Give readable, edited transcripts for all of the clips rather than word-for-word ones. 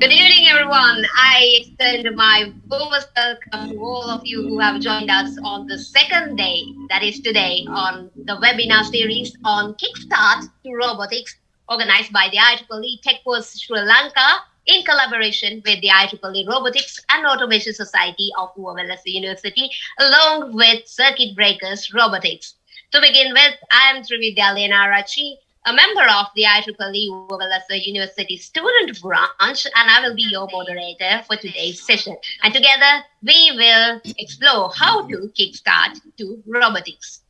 Good evening, everyone. I extend my warmest welcome to all of you who have joined us on the second day, that is today, on the webinar series on Kickstart to Robotics, organized by the IEEE Techverse Sri Lanka in collaboration with the IEEE Robotics and Automation Society of Wellassa University, along with Circuit Breakers Robotics. To begin with, I am Trividya Lena Rachi, a member of the IEEE Wellassa University student branch, and I will be your moderator for today's session. And together, we will explore how to kickstart to robotics.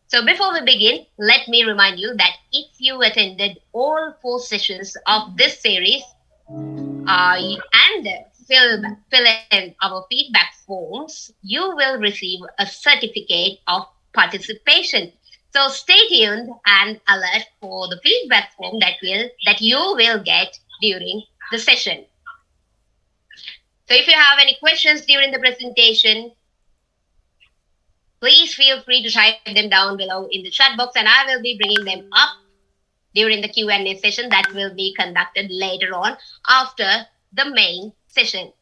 So before we begin, let me remind you that if you attended all 4 sessions of this series and fill in our feedback forms, you will receive a certificate of participation. So stay tuned and alert for the feedback form that you will get during the session. So if you have any questions during the presentation, please feel free to type them down below in the chat box, and I will be bringing them up during the Q&A session that will be conducted later on after the main session.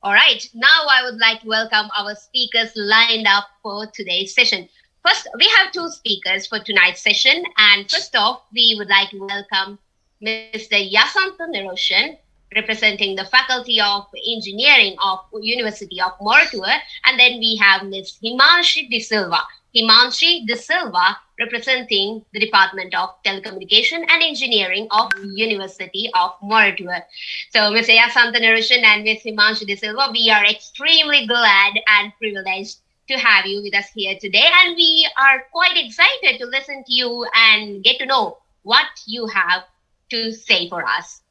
All right, now I would like to welcome our speakers lined up for today's session. First, we have 2 speakers for tonight's session. And first off, we would like to welcome Mr. Yasanta Neroshan, representing the Faculty of Engineering of University of Moratuwa. And then we have Ms. Himanshi De Silva. Himanshi De Silva, representing the Department of Telecommunication and Engineering of University of Moratuwa. So, Mr. Yasanta Neroshan and Ms. Himanshi De Silva, we are extremely glad and privileged to have you with us here today, and we are quite excited to listen to you and get to know what you have to say for us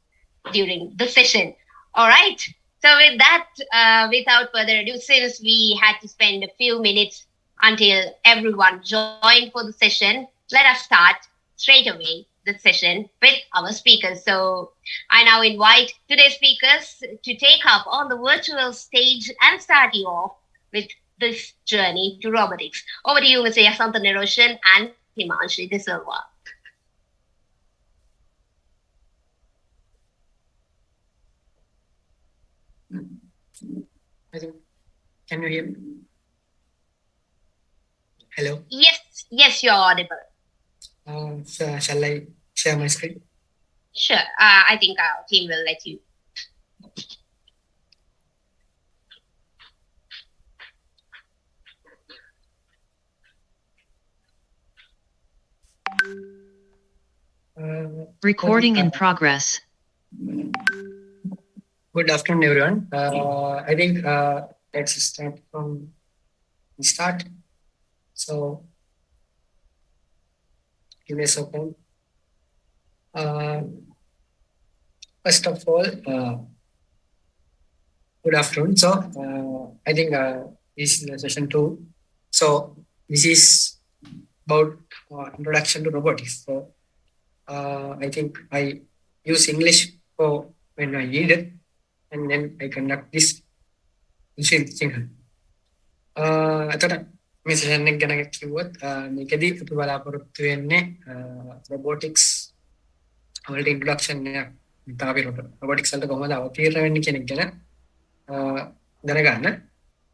during the session. All right. So with that, without further ado, since we had to spend a few minutes until everyone joined for the session, let us start straight away the session with our speakers. So I now invite today's speakers to take up on the virtual stage and start you off with this journey to robotics. Over to you, Mr. Yasanta Neroshan and Himanshi De Silva. I think, can you hear me? Hello? Yes, you're audible. So shall I share my screen? Sure. I think our team will let you. Recording in progress. Good afternoon, everyone. I think let's start from the start. So, give me a second. First of all, good afternoon. So, I think this is session 2. So, this is about introduction to robotics. So, I think I use English for when I need it, and then I conduct this in Sinhala. එතකොට මේ session එක ගැන කිව්වොත් මේකදී අපි බලාපොරොත්තු වෙන්නේ robotics වලට introduction එකක් තමයි robotics වලට කොහොමද අවතීර්ණ වෙන්නේ කියන එක ගැන දැනගන්න.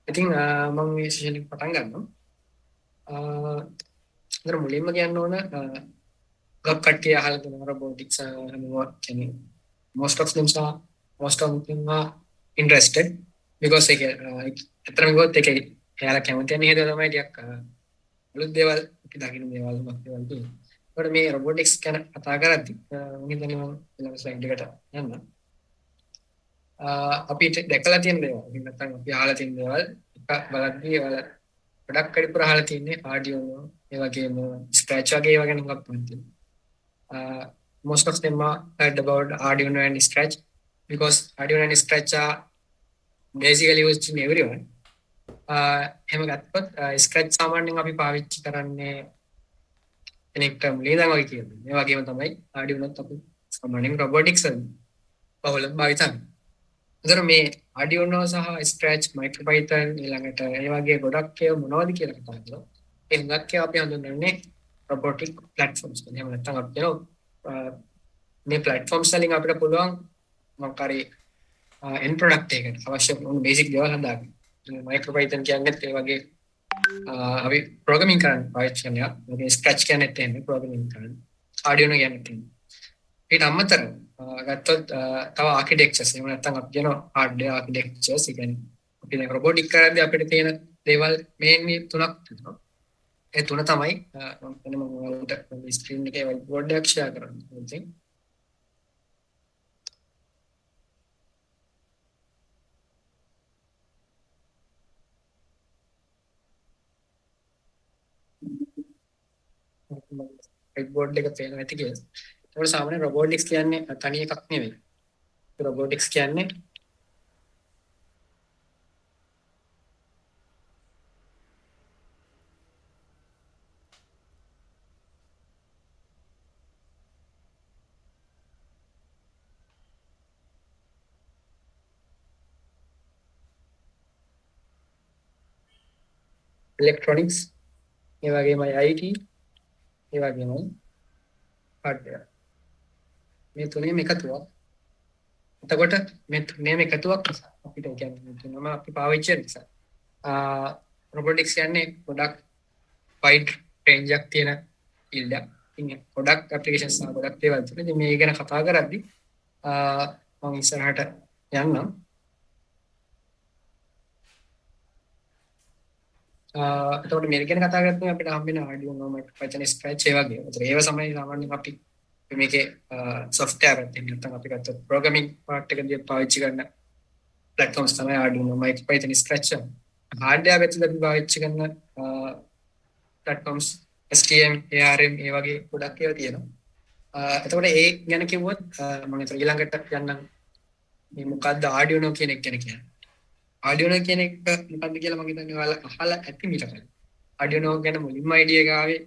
ඉතින් මම මේ සෙෂන් එක පටන් ගන්නවා. අතන මුලින්ම කියන්න ඕන ගොඩක් කට්ටිය අහලා තියෙනවා robotics කියන්නේ most of them are interested because ඒක අතරම ගොත් ඒක එයාලා කැමති යන හේතුව තමයි ටිකක් අලුත් දේවල් අපි දකින්න දේවල් මොකක්ද දේවල් තියෙනවා. ඒකට මේ robotics ගැන කතා කරද්දි මම හිතන්නේ මම ඊළඟ slide එකට යන්න. අපි දැකලා තියෙන දේවල් නැත්නම් අපි අහලා තියෙන දේවල් එක බලද්දී ඒවල ගොඩක් කඩිපුර අහලා තියෙන්නේ Arduino ඒ වගේම Scratch වගේ ඒවා ගැන මොකක්ද තියෙන්නේ. Most of them are heard about Arduino and Scratch because Arduino and Scratch are basically used in everyone. එහෙම ගත්තොත් Scratch සාමාන්‍යයෙන් අපි පාවිච්චි කරන්නේ කෙනෙක්ට මුලින්ම වගේ කියනවා. මේ වගේම තමයි Arduinoත් අපි සාමාන්‍යයෙන් robotics වලින් බහුලව භාවිත කරන්නේ. ඒතර මේ Arduino සහ Scratch MicroPython ඊළඟට ඒ වගේ ගොඩක් ඒවා මොනවද කියලා කතා කරලා ඒ හුඟක් ඒවා අපි හඳුන්වන්නේ robotic platforms. එහෙම නැත්නම් අපි කියනවා මේ platforms වලින් අපිට පුළුවන් මොකක් හරි end product එකට අවශ්‍ය වුණු basic දේවල් හදාගන්න. micro python කියන්නේත් ඒ වගේ අපි programming කරන්න පාවිච්චි කරනවා. ඒ scratch කියන්නේත් එහෙම programming කරන්න. Arduino කියන්නේත් එහෙම. ඊට අමතරව ගත්තොත් තව architectures එහෙම නැත්නම් අපි කියන hardware architectures ඒ කියන්නේ අපි දැන් robotic කරද්දී අපිට තියෙන දේවල් mainly තුනක් තියෙනවා. ඒ තුන තමයි මම ඔයාලට ස්ක්‍රීන් එකේ whiteboard එකක් share කරන්න. whiteboard එක පේනවා ඇති කියලා. ඒකට සාමාන්‍ය robotics කියන්නේ තනි එකක් නෙවෙයි. robotics කියන්නේ electronics, ඒ වගේමයි IT, ඒ වගේමයි hardware. මේ තුනේම එකතුවක්. එතකොට මේ තුනේම එකතුවක් නිසා අපිට කියන්නේ තුනම අපි පාවිච්චි කරන නිසා robotics කියන්නේ ගොඩක් wide range එකක් තියෙන field එකක්. ඉතින් ගොඩක් applications සහ ගොඩක් දේවල් තියෙනවා. ඉතින් මේ ගැන කතා කරද්දී මම ඉස්සරහට යන්නම්. එතකොට මේක ගැන කතා කරද්දී අපිට හම්බෙන Arduino, Python, Scratch ඒ වගේ. ඒව සාමාන්‍යයෙන් අපි මේකේ software එකක් නැත්නම් අපි ගත්ත programming part එකදී පාවිච්චි කරන platforms තමයි Arduino, Python, Scratch. hardware එකදී අපි පාවිච්චි කරන platforms STM, ARM ඒ වගේ ගොඩක් ඒවා තියෙනවා. එතකොට ඒ ගැන කිව්වොත් මම හිතුවා ඊළඟට යන්නම් මේ මොකද්ද Arduino කියන එක ගැන කියන්නේ. Arduino කියන එක මොකක්ද කියලා මම හිතන්නේ ඔයාලා අහලා ඇති මීට කලින්. Arduino ගැන මුලින්ම idea එක ආවේ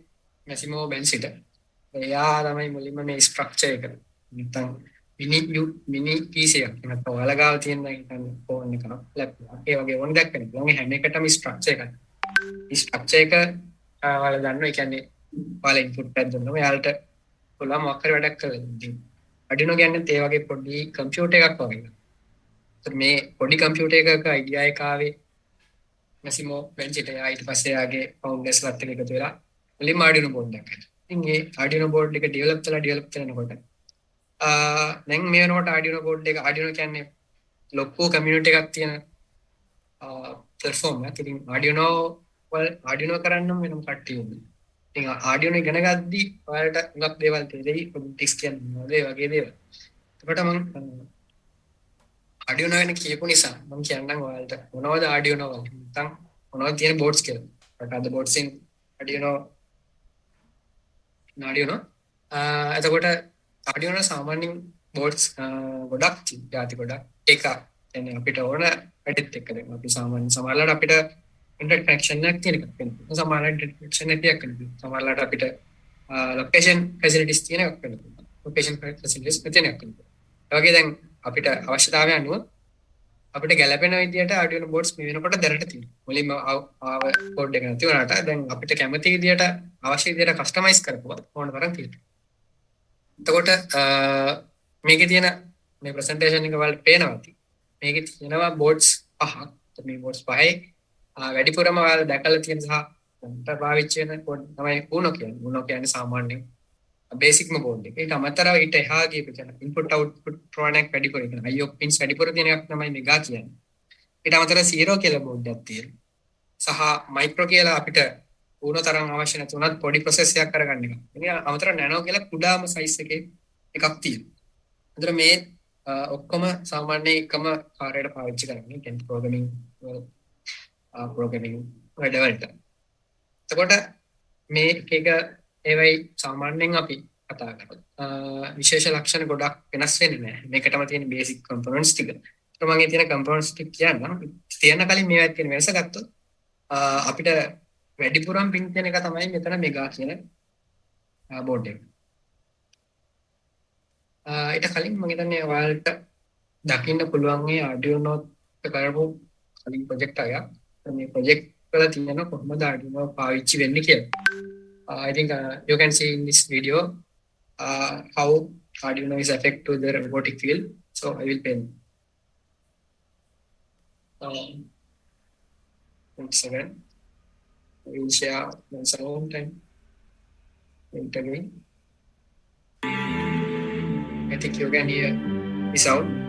Massimo Bensiට. එයා තමයි මුලින්ම මේ structure එක නැත්නම් mini PC එකක් නැත්නම් ඔයාලා ගාව තියෙන phone එක laptop ඒ වගේ ඕන දැක්කම මේ හැම එකටම structure එකක්. මේ structure එක ඔයාලා දන්නවා ඒ කියන්නේ ඔයාලා input එකක් දුන්නාම එයාලට පුළුවන් මොකක් හරි වැඩක් කරලා දෙන්න. Arduino කියන්නේ ඒ වගේ පොඩි computer එකක් වගේ. මේ පොඩි කම්පියුටර් එකක idea එක ආවේ Massimo Bensiට. ඊට පස්සේ ආගේ founders ලත් එක එකතු වෙලා මුලින්ම Arduino board එකක් හදලා. ඉතින් මේ Arduino board එක develop කරනකොට දැන් මේ වෙනකොට Arduino board එක Arduino කියන්නේ ලොකු community එකක් තියෙන platform එකක්. ඉතින් Arduino කරන්න වෙනම කට්ටිය උනේ. ඉතින් Arduino ඉගෙන ගද්දි ඔයාලට හුඟක් දේවල් තේරෙයි. robotics කියන්නේ මොනවද ඒ වගේ දේවල්. එතකොට මම Arduino ගැන කියපු නිසා මම කියන්නම් ඔයාලට මොනවද Arduino වගේ නැත්නම් මොනවද තියෙන boards කියලා. What are the boards in Arduino? එතකොට Arduino සාමාන්‍යයෙන් boards ගොඩක් ಜಾති ගොඩක් එක يعني අපිට ඕන වැඩිත් එක්ක දෙන්න. අපි සාමාන්‍යයෙන් සමහරවිට අපිට internet connection එකක් තියෙන එකක් වෙනවා. සමහරවිට internet connection නැතිවක් වෙනවා. සමහරවිට අපිට location facilities තියෙන එකක් වෙනවා. location facilities නැතින එකක් වෙනවා. ඒ වගේ දැන් අපිට අවශ්‍යතාවය අනුව අපිට ගැළපෙන විදිහට Arduino boards මේ වෙනකොට දැනට තියෙනවා. මුලින්ම ආව board එක නැති වුණාට දැන් අපිට කැමති විදිහට අවශ්‍ය විදිහට customize කරපුවා ඕන තරම් තියෙනවා. එතකොට මේකේ තියෙන මේ presentation එක වලට පේනවා ඇති. මේකේ තියෙනවා boards පහක්. මේ boards පහේ වැඩිපුරම ඔයාලා දැකලා තියෙන සහ අපිට පාවිච්චි වෙන board තමයි Uno කියන්නේ. Uno කියන්නේ සාමාන්‍යයෙන් බේසික්ම board එක. ඒක අමතරව ඊට එහා ගියපු කියන input output ප්‍රමාණයක් වැඩිපුර කියන IO pins වැඩිපුර තියෙන එකක් තමයි මෙගා කියන්නේ. ඊට අමතරව 0 කියලා board එකක් තියෙනවා. සහ micro කියලා අපිට Uno තරම් අවශ්‍ය නැති උනත් පොඩි process එකක් කරගන්න එක. ඉතින් අමතරව nano කියලා කුඩාම size එකේ එකක් තියෙනවා. අතන මේ ඔක්කොම සාමාන්‍ය එකම කාර්යයට පාවිච්චි කරන්නේ කියන්නේ programming වැඩවලට. එතකොට මේ එක ඒවයි සාමාන්‍යයෙන් අපි කතා කරමු. විශේෂ ලක්ෂණ ගොඩක් වෙනස් වෙන්නේ නැහැ. මේකටම තියෙන බේසික් components ටික. ඒත් මගේ තියෙන components ටික කියන්නම්. තියන කලින් මේවත් තියෙන වෙනස ගත්තොත් අපිට වැඩිපුරම පින් තියෙන එක තමයි මෙතන මෙගා කියන බෝඩ් එක. ඊට කලින් මම හිතන්නේ ඔයාලට දකින්න පුළුවන් මේ Arduino කරපු කලින් ප්‍රොජෙක්ට් එකක්. මේ ප්‍රොජෙක්ට් වල තියෙන කොහොමද Arduino පාවිච්චි වෙන්නේ කියලා. I think you can see in this video how Arduino is affected to the robotic field. So I will pen. One second. We'll share the sound time. Wait again. I think you can hear the sound.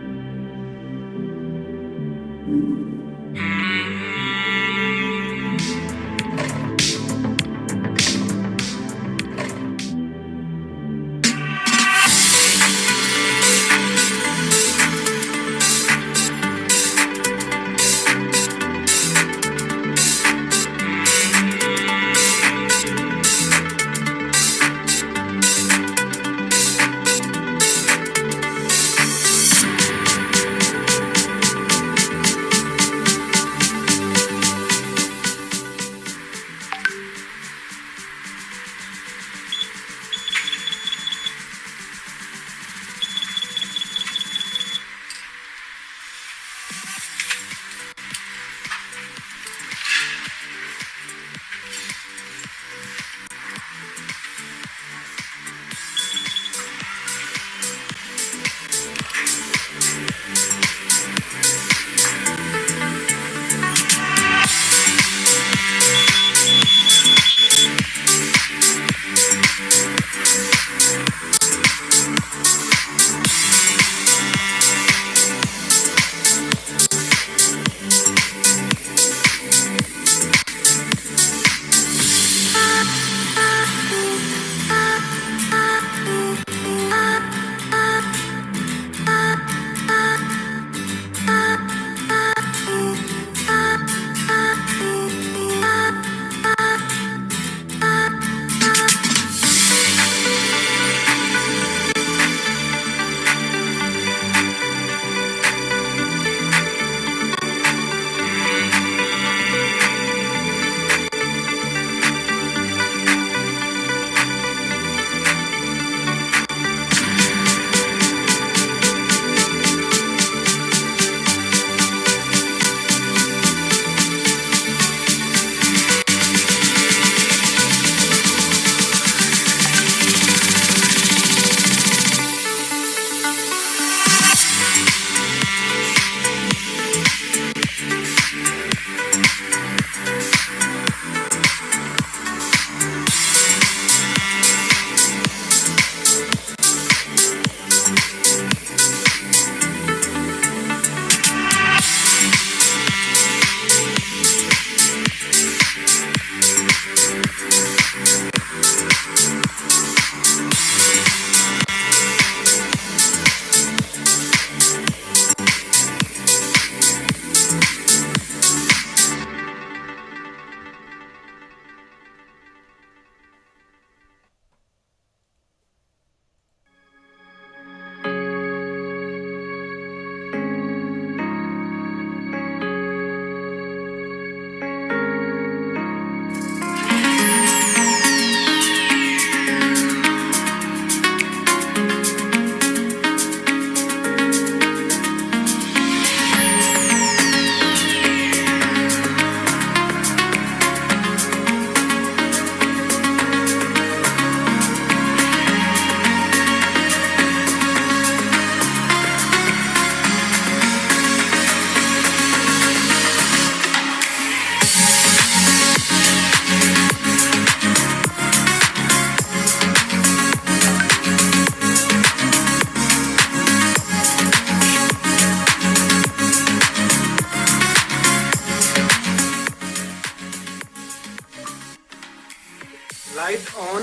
Light on,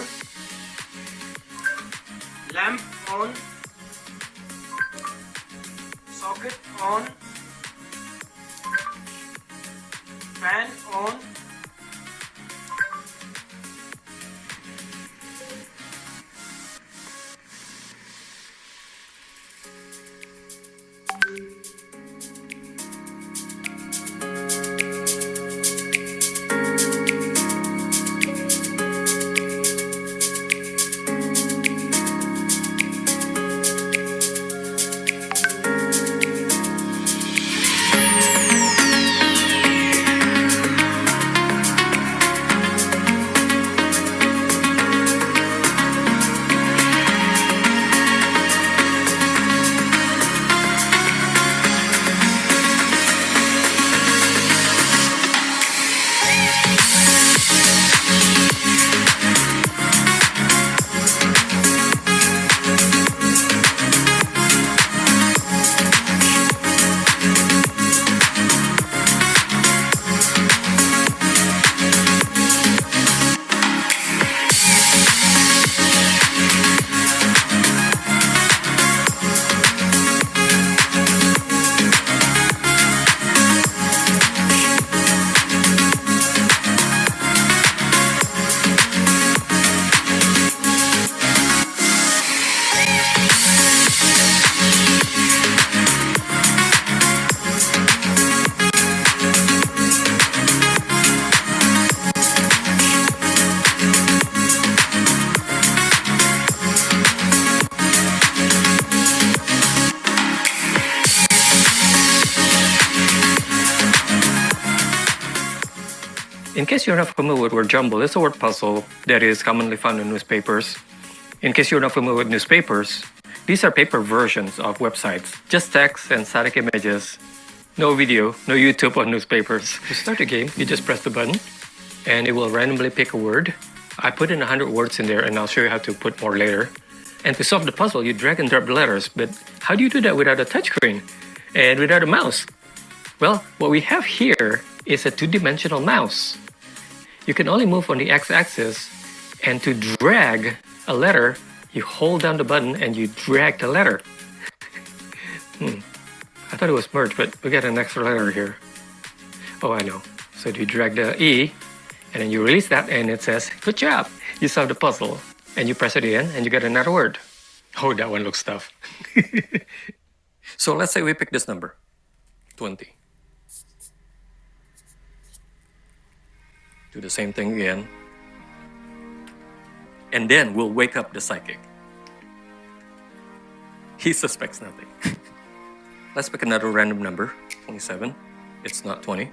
lamp on, socket on, fan on, In case you're not familiar with word jumble, it's a word puzzle that is commonly found in newspapers. In case you're not familiar with newspapers, these are paper versions of websites. Just text and static images. No video, no YouTube on newspapers. To start the game, you just press the button and it will randomly pick a word. I put in 100 words in there and I'll show you how to put more later. And to solve the puzzle, you drag and drop the letters. But how do you do that without a touchscreen and without a mouse? Well, what we have here is a two-dimensional mouse. You can only move on the x-axis, and to drag a letter, you hold down the button and you drag the letter. I thought it was merged, but we got an extra letter here. Oh, I know. So you drag the E, and then you release that, and it says, good job, you solved the puzzle. And you press it in, and you get another word. Oh, that one looks tough. So let's say we pick this number, 20. Do the same thing again. And then we'll wake up the psychic. He suspects nothing. Let's pick another random number, 27. It's not 20.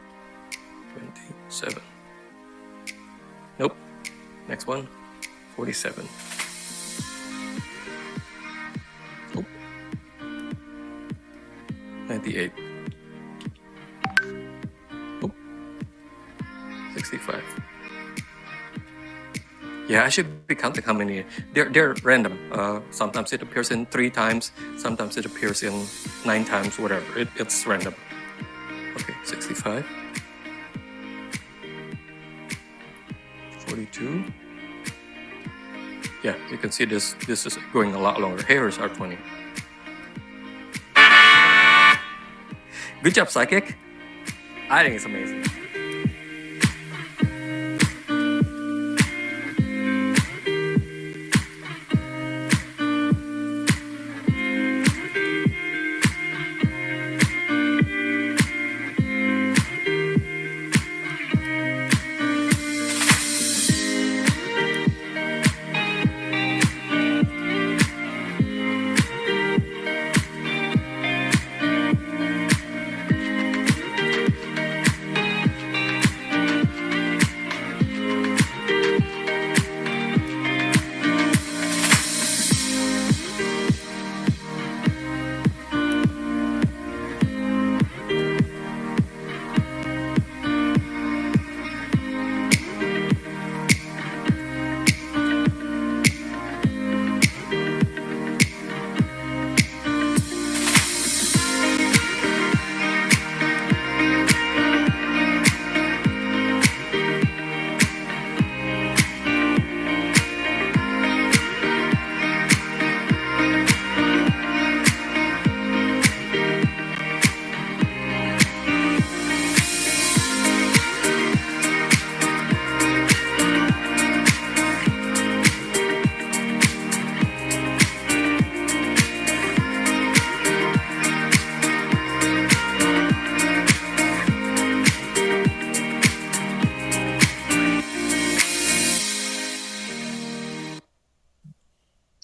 27. Nope. Next one, 47. Nope. 98. Nope. 65. Yeah, I should be counting how many. They're random. Sometimes it appears in 3 times. Sometimes it appears in 9 times. Whatever. It's random. Okay, 65. 42. Yeah, you can see this. This is going a lot longer. Here is our 20. Good job, Psychic. I think it's amazing.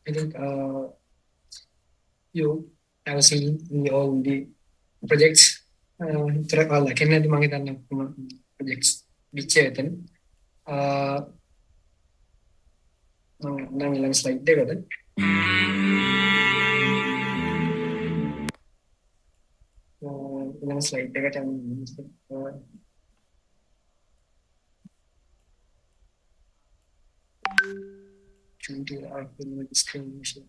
I think you have seen in all the projects. Like any මම හිතන්නේ projects විචේතන නම් ඊළඟ slide එකද ඊළඟ slide එකට යන්න to our discrimination.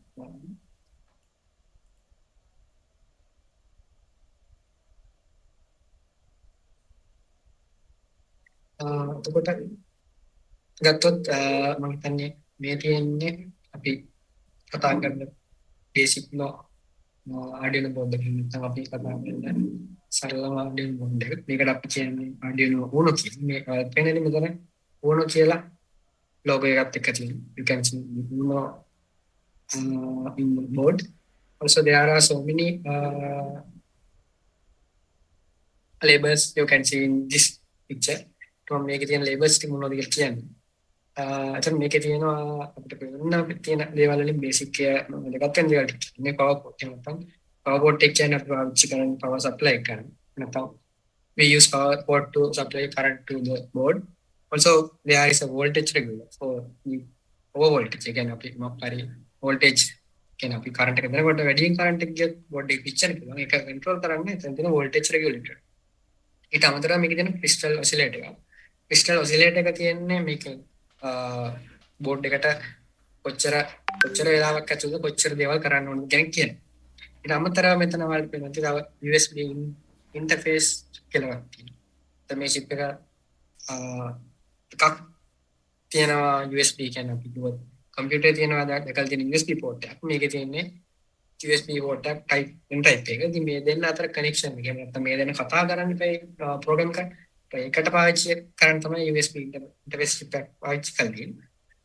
එතකොට ගත්තොත් මම හිතන්නේ මේ තියෙන්නේ අපි කතා කරන basic law Arduino board එකකින් නැත්නම් අපි කතා කරන සරලම Arduino board එක. මේකට අපි කියන්නේ Arduino Uno කියලා. මේ පෙන්නන්නේ මෙතන Uno කියලා logo එකත් එක්ක තියෙනවා. You can see Uno in the board. Also there are so many labels you can see in this picture. මම මේකේ තියෙන labels ටික මොනවද කියලා කියන්නේ. අතන මේකේ තියෙනවා අපිට පේන තියෙන දේවල් වලින් basic එක දෙකක් වෙන දේවල් ටික. මේ power port එක නැත්නම් power port එක කියන්නේ අපි පාවිච්චි කරන power supply එක කරන. නැත්නම් we use power port to supply current to the board. Also there is a voltage regulator for the over voltage. Again අපි මොකක් හරි voltage කියන අපි current එක දෙනකොට වැඩියෙන් current එක ගියොත් board එක පිච්චෙන පුළුවන්. ඒක control කරන්නේ එතන තියෙන voltage regulator. ඊට අමතරව මේකේ තියෙන crystal oscillator එක. crystal oscillator එක තියෙන්නේ මේක board එකට කොච්චර වෙලාවක් ඇතුළත කොච්චර දේවල් කරන්න ඕනද කියන කියන. ඊට අමතරව මෙතන වලට වෙන තව USB interface කියලා එකක් තියෙනවා. මේ chip එක එකක් තියෙනවා USB කියන්නේ අපි කිව්වොත් කම්පියුටරේ තියෙනවා දැකලා තියෙන USB port එකක්. මේකේ තියෙන්නේ USB port එකක් type එක. ඉතින් මේ දෙන්න අතර connection එක. එහෙම නැත්නම් මේ දෙන්න කතා කරන්න බෑ program කරන්න. ඒකට පාවිච්චි කරන්න තමයි USB interface chip එක පාවිච්චි කරන්නේ.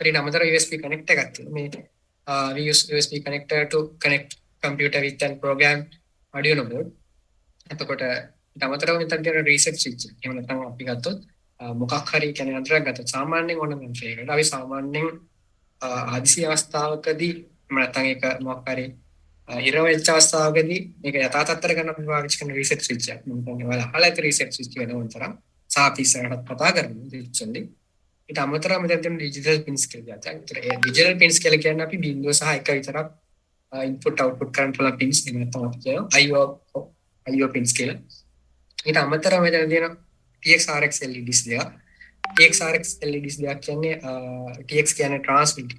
ඊට අමතරව USB connector එකක් තියෙනවා. මේ we use USB connector to connect computer with and program Arduino board. එතකොට ඊට අමතරව මෙතන තියෙන reset switch. එහෙම නැත්නම් අපි ගත්තොත් මොකක් හරි කියන්නේ අන්තරයක් ගත්තොත් සාමාන්‍යයෙන් ඕන නම් ෆේකට අපි සාමාන්‍යයෙන් ආදිසි අවස්ථාවකදී නැත්නම් ඒක මොකක් හරි හිර වෙච්ච අවස්ථාවකදී මේක යථා තත්ත්වයට ගන්න අපි පාවිච්චි කරන රීසෙට් ස්විච් එකක්. මම කියන්නේ ඔයාලා අහලා ඇති රීසෙට් ස්විච් කියන උන්තරම් සාපිස්සකට කතා කරමු ඉතින්. ඊට අමතරව මෙතන තියෙන ඩිජිටල් පින්ස් කියලා ගත්තා. ඒ ඩිජිටල් පින්ස් කියලා කියන්නේ අපි බිංදුව සහ එක විතරක් ඉන්පුට් අවුට්පුට් කරන්න පුළුවන් පින්ස් නේ නැත්නම් අපි කියනවා IO පින්ස් කියලා. ඊට අමතරව මෙතන තියෙන TX-RX LEDs දෙක. TX-RX LEDs දෙක කියන්නේ TX කියන්නේ transmit,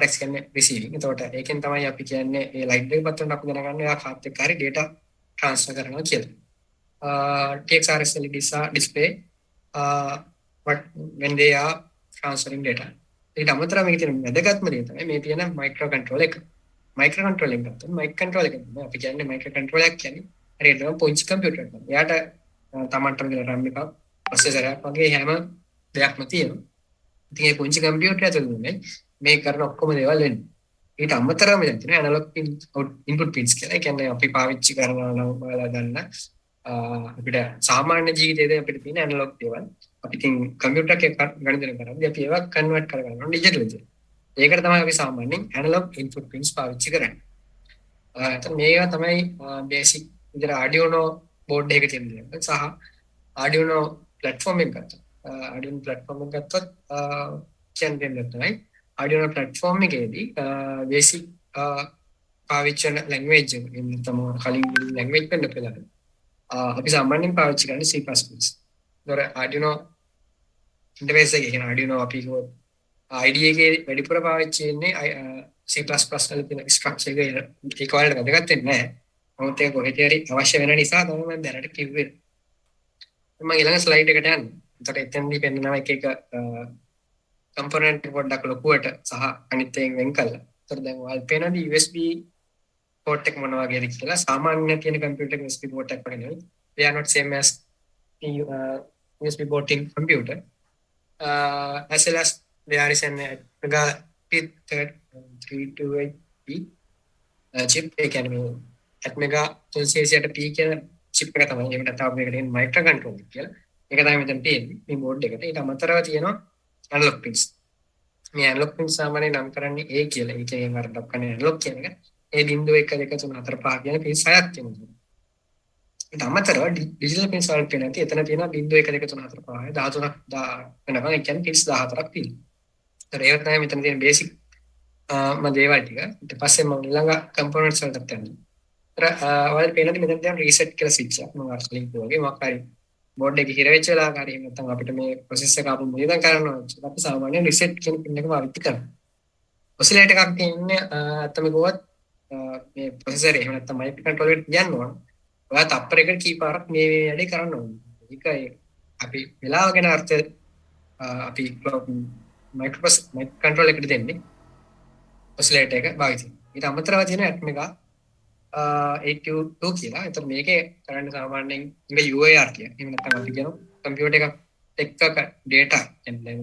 RX කියන්නේ receiving. එතකොට ඒකෙන් තමයි අපි කියන්නේ මේ light එක පත්තරට අපි දැනගන්නේ එයා කාත් එක්ක හරි data transfer කරනවා කියලා. TX-RX LEDs are display but when they are transferring data. ඊට අමතරව මේකේ තියෙන වැදගත්ම දේ තමයි මේ තියෙන micro controller එක. micro controller එක ගත්තොත් mic controller එක තමයි අපි කියන්නේ micro controller එක කියන්නේ හරියටම පුංචි computer එකක්. එයාට තමන්ටම කියලා RAM එකක් processor එකක් වගේ හැම දෙයක්ම තියෙනවා. ඉතින් මේ පුංචි කම්පියුටර් ඇතුළේ මේ කරන ඔක්කොම දේවල් වෙන්නේ. ඊට අමතරව මෙතන තියෙන analog pin input pins කියලා. ඒ කියන්නේ අපි පාවිච්චි කරනවා නම් ඔයාලා දන්න අපිට සාමාන්‍ය ජීවිතයේදී අපිට තියෙන analog දේවල් අපි ඉතින් කම්පියුටර් එකේ ගණන් කරද්දී අපි ඒවා කන්වර්ට් කරගන්නවා ඩිජිටල් එකට. ඒකට තමයි අපි සාමාන්‍යයෙන් analog input pins පාවිච්චි කරන්නේ. එතන මේවා තමයි බේසික් විදිහට Arduino board එකක තියෙන දේවල් සහ Arduino platform එක ගත්තා. Arduino platform එක ගත්තොත් කියන්නේ තමයි Arduino platform එකේදී basic පාවිච්චි කරන language එක තමයි කලින් language වෙන්න පුළුවන්. අපි සාමාන්‍යයෙන් පාවිච්චි කරන්නේ C++. ඒතර Arduino interface එකේ කියන Arduino අපි IDE එකේ වැඩිපුර පාවිච්චි වෙන්නේ C++ වල තියෙන structure එක ඒක වලට වැදගත් වෙන්නේ නැහැ. මොකද ඒක කොහෙද හරි අවශ්‍ය වෙන නිසා තමයි මම දැනට කිව්වේ. මම ඊළඟ ස්ලයිඩ් එකට යන්න. එතකොට එතනදී පෙන්නනවා එක component පොඩ්ඩක් ලොකුවට සහ අනිත් එකෙන් වෙන් කළා. එතකොට දැන් ඔයාලට පේනවාද USB port එක මොන වගේද කියලා. සාමාන්‍ය තියෙන computer USB port එකක් වගේ නෙවෙයි. They are not same as USB port in computer. As well as there is an mega P328P chip. ඒ කියන්නේ atmega 368P කියන chip එක තමයි. ඒකට තව මේකට එන්නේ micro controller කියලා. ඒක තමයි මෙතන තියෙන්නේ මේ board එකට. ඊට අමතරව තියෙනවා analog pins. මේ analog pins සාමාන්‍යයෙන් නම් කරන්නේ A කියලා. ඒ කියන්නේ වරදක් කරන්නේ analog කියන එක. ඒ 0 1 2 3 4 5 කියන pins 6ක් තියෙනවා. ඊට අමතරව digital pins වලට නැති එතන තියෙනවා 0 1 2 3 4 5 13ක් වෙනවා. ඒ කියන්නේ pins 14ක් තියෙනවා. ඒක තමයි මෙතන තියෙන basic දේවල් ටික. ඊට පස්සේ මම ළඟ components වලට යනවා. ඔයාලට පේනද මෙතන තියෙන reset කියලා switch එක. මම අර කලින් කිව්වා වගේ මොකක් හරි board එක හිර වෙච්ච වෙලාවක හරි නැත්නම් අපිට මේ process එක ආපහු මුලින්ම කරන්න ඕන. අපි සාමාන්‍යයෙන් reset කියන pin එක පාවිච්චි කරනවා. oscillator එකක් තියෙන්නේ අතම ගොවත් මේ processor එහෙම නැත්නම් microcontroller එකට යන්න ඕන. ඔයා තප්පරයකට කීපාරක් මේ වැඩේ කරන්න ඕන. ඒකයි අපි වෙලාව ගැන අර්ථය අපි microcontroller එකට දෙන්නේ oscillator එක භාවිතයි. ඊට අමතරව තියෙන atmega 822 කියලා. ඒතර මේකේ කරන්න සාමාන්‍යයෙන් මේක UAR කියන. එහෙම නැත්නම් අපි කියනවා කම්පියුටර් එකක් එක්ක data කියන්නේ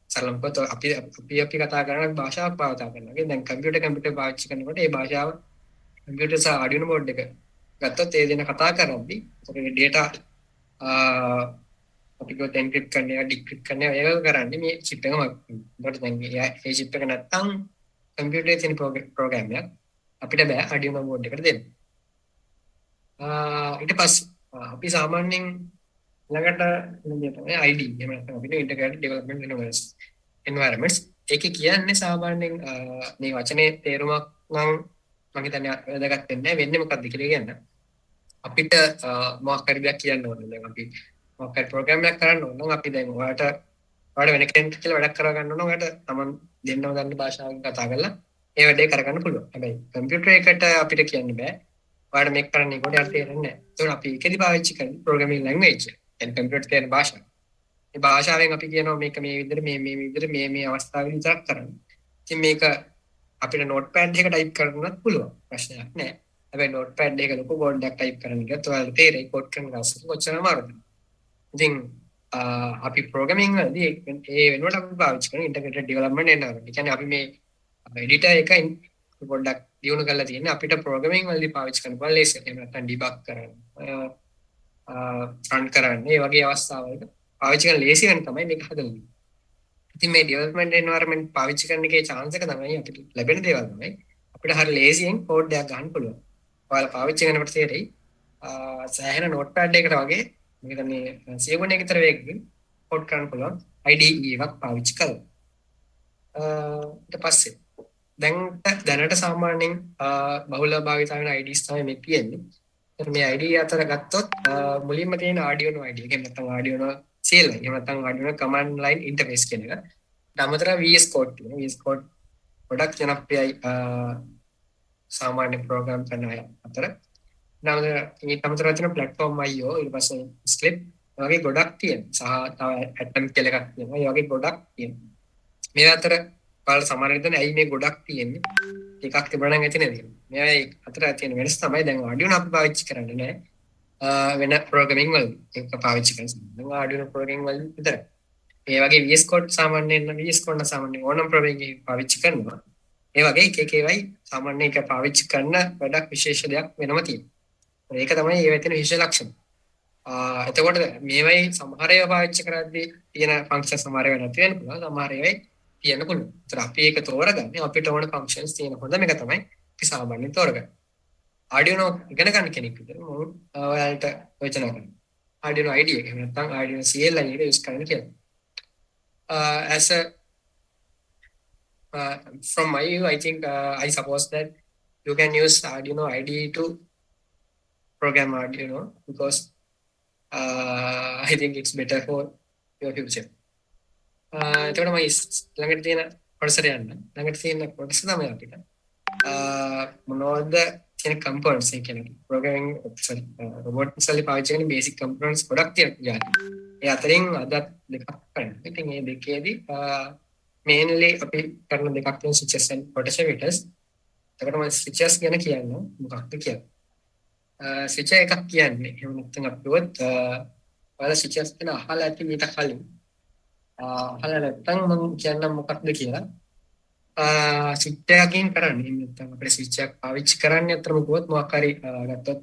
සරලව කිව්වොත් අපි කතා කරන භාෂාවක් පාවිච්චි කරනවා. දැන් කම්පියුටර් පාවිච්චි කරනකොට ඒ භාෂාව කම්පියුටර් සහ Arduino board එක ගත්තොත් ඒ දෙන කතා කරද්දී ඒකේ data අපි කිව්වොත් encrypt කරන්න එක decrypt කරන්න ඒක කරන්නේ මේ chip එකම. ඒකට දැන් මේ chip එක නැත්තම් කම්පියුටරේ තියෙන program එකක් අපිට බෑ Arduino board එකට දෙන්න. ඊට පස්සේ අපි සාමාන්‍යයෙන් ළඟට මේ තමයි ID එහෙම නැත්නම් අපිට integrated development environments ඒකේ කියන්නේ සාමාන්‍යයෙන් මේ වචනේ තේරුමක් නම් මම හිතන්නේ වැදගත් වෙන්නේ මොකක්ද කියලා කියන්න. අපිට මොකක් හරි දෙයක් කියන්න ඕනේ. දැන් අපි මොකක් හරි ප්‍රෝග්‍රෑම් එකක් කරන්න ඕන නම් අපි දැන් ඔයාලට වෙන කෙනෙක් කියලා වැඩක් කරව ගන්න ඕන නම් ඔයාලට Taman දෙන්නම ගන්න භාෂාවකින් කතා කරලා ඒ වැඩේ කරගන්න පුළුවන්. හැබැයි කම්පියුටර් එකට අපිට කියන්න බෑ. ඔයාලට මේක කරන්න කොට යට තේරෙන්නේ නැහැ. ඒකෝට අපි ඒකෙදි පාවිච්චි කරන ප්‍රෝග්‍රෑමින් ලැන්ග්වේජ් එක කම්පියුටර් කියන භාෂාව. මේ භාෂාවෙන් අපි කියනවා මේක මේ විදිහට විදිහට මේ අවස්ථාවල විතරක් කරන්න. ඉතින් මේක අපිට නෝට්පෑඩ් එක ටයිප් කරන්නත් පුළුවන්. ප්‍රශ්නයක් නැහැ. හැබැයි නෝට්පෑඩ් එක ලොකු බෝඩ් එකක් ටයිප් කරන්න ගියොත් ඔයාලට තේරෙයි කෝඩ් කරන ගාස්ස කොච්චර අමාරුද. ඉතින් අපි ප්‍රෝග්‍රෑමින් වලදී ඒ වෙනුවට අපි පාවිච්චි කරන ඉන්ටිග්‍රේටඩ් ඩෙවලොප්මන්ට් එන්වයරන්මන්ට්. ඒ කියන්නේ අපි මේ එඩිටර් එක පොඩ්ඩක් දියුණු කරලා තියෙන්නේ අපිට ප්‍රෝග්‍රෑමින් වලදී පාවිච්චි කරන්න පුළුවන් ලේසියෙන්. එහෙම නැත්නම් ඩිබග් කරන්න, රන් කරන්න, මේ වගේ අවස්ථාවලට පාවිච්චි කරන ලේසි වෙන තමයි මේක හදන්නේ. ඉතින් මේ ඩෙවලොප්මන්ට් එන්වයරන්මන්ට් පාවිච්චි කරන එකේ chance එක තමයි අපිට ලැබෙන දේවල් තමයි අපිට හරිය ලේසියෙන් කෝඩ් එකක් ගන්න පුළුවන්. ඔයාලා පාවිච්චි කරනකොට තේරෙයි සෑහෙන නෝට්පෑඩ් එකකට වගේ මේක මේ සියගුණයක විතර වේගකින් කෝඩ් කරන්න පුළුවන් IDE එකක් පාවිච්චි කරලා. ඊට පස්සේ දැනට සාමාන්‍යයෙන් බහුල භාවිත වෙන IDs තමයි මේ තියෙන්නේ. මේ ID අතර ගත්තොත් මුලින්ම තියෙන Arduino ID එක නැත්නම් Arduino CLI එහෙම නැත්නම් Arduino command line interface කියන එක. ඊට VS Code තියෙනවා. VS Code ගොඩක් ජනප්‍රියයි සාමාන්‍ය ප්‍රෝග්‍රෑම් කරන අය අතර. ඊට අමතරව තියෙන platform IO ඊට පස්සේ script වගේ ගොඩක් තියෙනවා. සහ තව atom කියලා එකක් තියෙනවා. ඒ වගේ ගොඩක් තියෙනවා. මේ අතර ඔයාලා සමහර විට ඇයි මේ ගොඩක් තියෙන්නේ? එකක් තිබුණා නම් ඇති නේද? මේ අතර තියෙන වෙනස තමයි දැන් Arduino අපි පාවිච්චි කරන්නේ නැහැ. වෙන ප්‍රෝග්‍රෑමින් වල ඒක පාවිච්චි කරනවා. දැන් Arduino ප්‍රෝග්‍රෑමින් වල විතරයි. මේ වගේ VS Code සාමාන්‍යයෙන් VS Code සාමාන්‍යයෙන් ඕනම ප්‍රෝග්‍රෑමින් පාවිච්චි කරනවා. ඒ වගේ එක ඒවායි සාමාන්‍ය එක පාවිච්චි කරන වැඩක් විශේෂ දෙයක් වෙනම තියෙනවා. ඒක තමයි ඒවයි තියෙන විශේෂ ලක්ෂණ. එතකොට මේවයි සමහර ඒවා පාවිච්චි කරද්දී තියෙන ෆන්ක්ෂන් සමහර ඒවා නැති වෙන්න පුළුවන්. සමහර ඒවායි තියෙන්න පුළුවන්. ඒතර අපි ඒක තෝරගන්නේ අපිට ඕන ෆන්ක්ෂන්ස් තියෙන හොඳම එක තමයි අපි සාමාන්‍යයෙන් තෝරගන්නේ. Arduino ඉගෙන ගන්න කෙනෙක් විතර මම ඔයාලට යෝජනා කරනවා. Arduino IDE එක නැත්නම් Arduino CLI එක යූස් කරන්න කියලා. As a from my view, I think I suppose that you can use Arduino IDE to program Arduino because I think it's better for your future. එතකොට මම ළඟට තියෙන කොටසට යන්න. ළඟට තියෙන කොටස තමයි අපිට මොනවද තියෙන components ඒ කියන්නේ programming sorry robotics වල පාවිච්චි කරන basic components ගොඩක් තියෙනවා. ඒ අතරින් අද දෙකක් කරන්න. ඉතින් මේ දෙකේදී mainly අපි කරන දෙකක් තියෙන switches and potentiometers. එතකොට මම switches ගැන කියන්න මොකක්ද කියන්නේ. switch එකක් කියන්නේ එහෙම නැත්නම් අපිවත් ඔයාලා switches ගැන අහලා ඇති මීට කලින් අහලා නැත්නම් මම කියන්නම් මොකක්ද කියලා. switch එකකින් කරන්නේ නැත්නම් අපේ switch එක පාවිච්චි කරන්නේ අතරම කොහොත් මොකක් හරි ගත්තොත්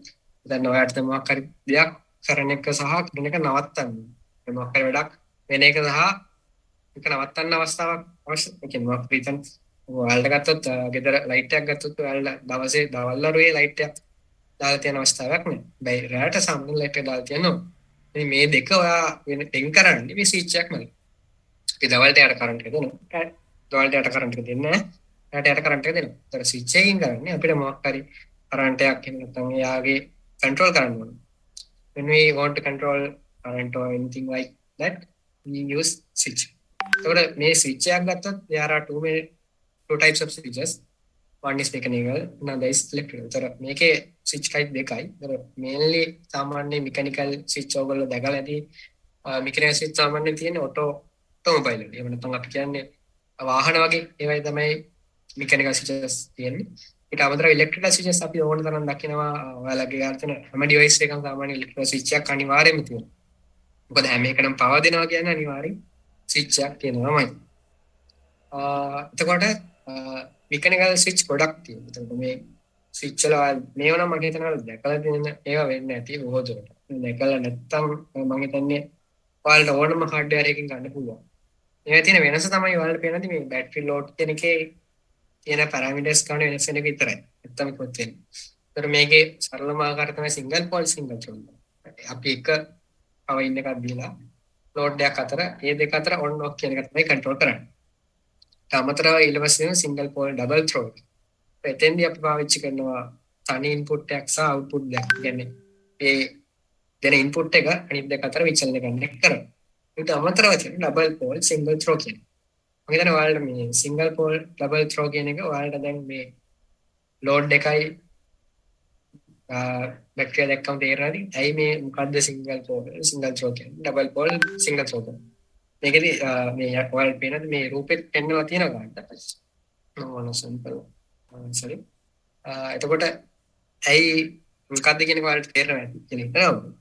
දැන් ඔයාලට මොකක් හරි දෙයක් කරන එක සහ කරන එක නවත්තන්න. මොකක් හරි වැඩක් වෙන එක සහ ඒක නවත්තන්න අවස්ථාවක් අවශ්‍ය. ඒ කියන්නේ මොකක් රීතන් ඔයාලට ගත්තොත් ගෙදර ලයිට් එකක් ගත්තොත් ඔයාලා දවසේ දවල්වරුවේ ලයිට් එකක් දාලා තියෙන අවස්ථාවක් නේ. බයි රැට සම්මුල ලයිට් එක දාලා තියෙනවා. ඉතින් මේ දෙක ඔයා වෙන කරන්නේ මේ ස්විච් එකක්මයි. අපි දවල්ට යට කරන්ට් එක දෙනවා. දවල්ට යට කරන්ට් එක දෙන්නේ නැහැ. රැට යට කරන්ට් එක දෙනවා. ඒතර ස්විච් එකකින් කරන්නේ අපිට මොකක් හරි කරන්ට් එකක් එහෙම නැත්නම් එයාගේ කන්ට්‍රෝල් කරන්න ඕනේ. When we want to control current or anything like that, we use switch. එතකොට මේ ස්විච් එකක් ගත්තොත් there are two types of switches. One is mechanical, another is electrical. ඒතර මේකේ switch type දෙකයි. ඒතර mainly සාමාන්‍ය mechanical switch ඔයගොල්ලෝ දැකලා ඇති. mechanical switch සාමාන්‍යයෙන් තියෙන්නේ automobile වල. එහෙම නැත්නම් අපි කියන්නේ වාහන වගේ ඒවයි තමයි mechanical switches තියෙන්නේ. ඊට අමතරව electrical switches අපි ඕන තරම් දකිනවා. ඔයාලගේ අර්ථන හැම device එකකම සාමාන්‍ය electrical switch එකක් අනිවාර්යයෙන්ම තියෙනවා. මොකද හැම එකකටම power දෙනවා කියන්නේ අනිවාර්යෙන් switch එකක් තියෙනවාමයි. එතකොට mechanical switch ගොඩක් තියෙනවා. එතකොට මේ switch වල මේවා නම් මම හිතනවා දැකලා තියෙන ඒවා වෙන්නේ නැති බොහෝ දුරට. දැකලා නැත්තම් මම හිතන්නේ ඔයාලට ඕනම hardware එකකින් ගන්න පුළුවන්. ඒවා තියෙන වෙනස තමයි ඔයාලට පේනදී මේ battery load කියන එකේ තියෙන parameters ගන්න වෙනස් වෙන එක විතරයි. නැත්තම් කොහොත් වෙන්නේ. ඒතර මේකේ සරලම ආකාරය තමයි single pole single channel. අපි එක power in එකක් දීලා load එකක් අතර ඒ දෙක අතර on off කියන එක තමයි control කරන්නේ. අමතරව ඊට පස්සේ single pole double throw. එතෙන්දී අපි පාවිච්චි කරනවා තනි input එකක් සහ output දෙකක්. කියන්නේ ඒ දෙන input එක අනිත් දෙක අතර විචලනය කරනවා. ඊට අමතරව තියෙන double pole single throw කියන. මම හිතන්නේ ඔයාලට මේ single pole double throw කියන එක ඔයාලට දැන් මේ load එකයි බැක්ටීරියා දැක්කම තේරෙනවාද? ඇයි මේ මොකද්ද single throw කියන්නේ? double pole single throw කියන්නේ. මේකෙදි මේ ඔයාලට පේනද මේ රූපෙත් පෙන්වලා තියෙනවා ගන්නට. මොන simple sorry. එතකොට ඇයි මොකද්ද කියන එක ඔයාලට තේරෙනවා ඇති කියලා හිතනවා.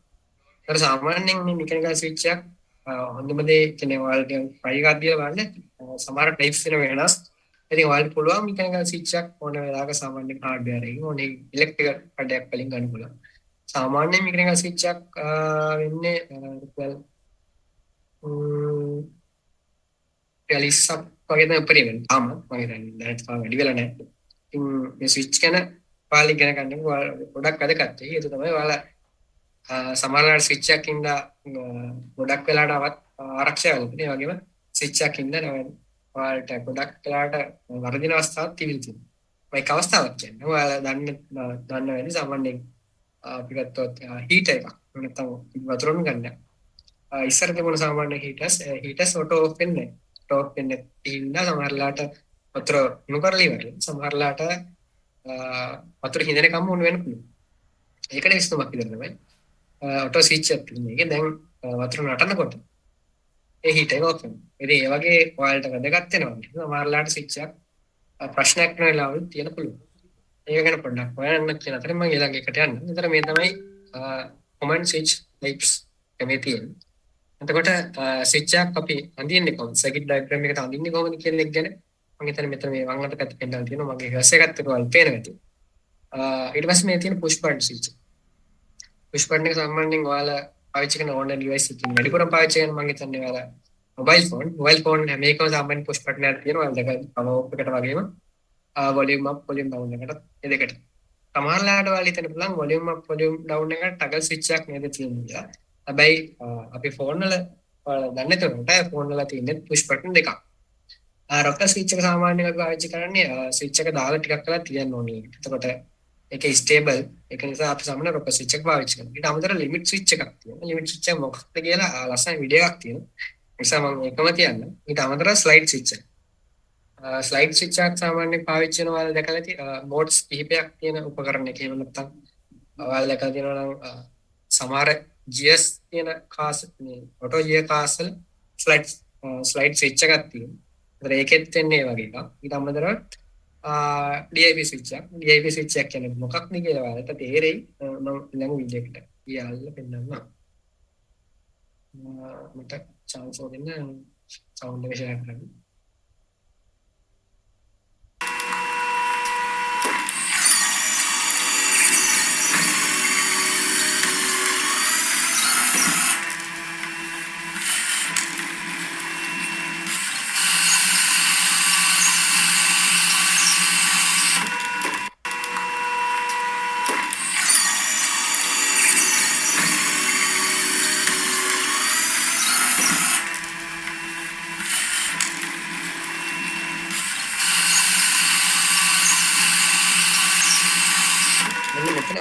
ඒතර සාමාන්‍යයෙන් මේ mechanical switch එකක් හොඳම දේ කියන්නේ ඔයාලට try එකක් දීලා බලන්න. සමහර types වෙන වෙනස්. ඉතින් ඔයාලට පුළුවන් mechanical switch එකක් ඕන වෙලාවක සාමාන්‍ය hardware එකකින් ඕනේ electrical කඩයක් වලින් ගන්න පුළුවන්. සාමාන්‍ය mechanical switch එකක් වෙන්නේ රුපියල් 40ක් වගේ තමයි පරිවෙන්න. මම හිතන්නේ දැන් වැඩි වෙලා නැහැ. ඉතින් මේ switch ගැන ඔයාලා ඉගෙන ගන්න ගොඩක් වැදගත්. ඒක තමයි ඔයාලා සමහරවල් ස්විච් එකක් ඉඳ ගොඩක් වෙලාවට ආරක්ෂා වෙනවා. ඒ වගේම ස්විච් එකක් ඉඳ ඔයාලට ගොඩක් වෙලාවට වරදින අවස්ථාවක් තිබෙනවා. මේක අවස්ථාවක් කියන්නේ ඔයාලා දන්න වෙන්නේ සාමාන්‍යයෙන් අපි ගත්තොත් හීටර් එකක්. නැත්නම් වතුරම ගන්න. ඉස්සර තිබුණ සාමාන්‍ය හීටර්ස් ඔටෝ ඔෆ් වෙන්නේ. ඔටෝ ඔෆ් වෙන්නේ ඉන්න සමහරලාට වතුර නුකරලි වගේ. සමහරලාට වතුර හිඳෙනකම් උණු වෙන්න පුළුවන්. ඒකට විශ්තුමක් විතර තමයි. ඔටෝ ස්විච් එකක් තියෙන එක දැන් වතුර නටනකොට ඒ හීට් එක ඔෆ් වෙනවා. ඉතින් ඒ වගේ ඔයාලට වැදගත් වෙනවා. සමහරලාට ස්විච් එකක් ප්‍රශ්නයක් වෙන වෙලාවල් තියෙන පුළුවන්. ඒක ගැන පොඩ්ඩක් හොයන්න කියන අතරේ මම ඊළඟ එකට යන්න. ඒතර මේ තමයි common switch types මේ තියෙන්නේ. එතකොට ස්විච් එකක් අපි අඳින්නේ කොහොමද? සර්කිට් ඩයග්‍රෑම් එකට අඳින්නේ කොහොමද කියන එක ගැන මම හිතන්නේ මෙතන මේ වම් අත පැත්තේ පෙන්නලා තියෙනවා. මගේ ගස් එකත් එක වල් පේනවා ඇති. ඊට පස්සේ මේ තියෙන push button switch. push button එක සාමාන්‍යයෙන් ඔයාලා පාවිච්චි කරන ඕන device එකකින් වැඩිපුරම පාවිච්චි කරන මම හිතන්නේ ඔයාලා mobile phone හැම එකම සාමාන්‍ය push button එකක් තියෙනවා. ඔයාලා දෙක power off එකට වගේම volume up volume down එකට ඒ දෙකට. සමහරලාට ඔයාලා හිතන්න පුළුවන් volume up volume down එකට toggle switch එකක් නේද තියෙන්නේ. හැබැයි අපි ෆෝන් වල ඔයාලා දන්නේ නැතුනට ෆෝන් වල තියෙන push button දෙකක්. rocker switch එක සාමාන්‍යයෙන් අපි පාවිච්චි කරන්නේ switch එක දාලා ටිකක් කරලා තියන්න ඕනේ. එතකොට ඒක stable. ඒක නිසා අපි සාමාන්‍ය rocker switch එක පාවිච්චි කරනවා. ඊට අමතරව limit switch එකක් තියෙනවා. limit switch එක මොකක්ද කියලා ලස්සන වීඩියෝ එකක් තියෙනවා. ඒ නිසා මම ඒකම තියන්න. ඊට අමතරව slide switch එක. slide switch එකක් සාමාන්‍යයෙන් පාවිච්චි කරන ඔයාලා දැකලා ඇති modes කිහිපයක් තියෙන උපකරණයක. එහෙම නැත්නම් ඔයාලා දැකලා තියෙනවා නම් සමහර GS තියෙන කාස් මේ ඔටෝ GS කාස් වල slide switch එකක් තියෙනවා. ඒතර ඒකෙත් වෙන්නේ ඒ වගේ එකක්. ඊට අමතරව DIP switch එක. DIP switch එක කියන්නේ මොකක්ද කියලා ඔයාලට තේරෙයි. මම ඊළඟ වීඩියෝ එකට ඊයල්ලා පෙන්නන්නම්. මට chance දෙන්න sound එක share කරන්න.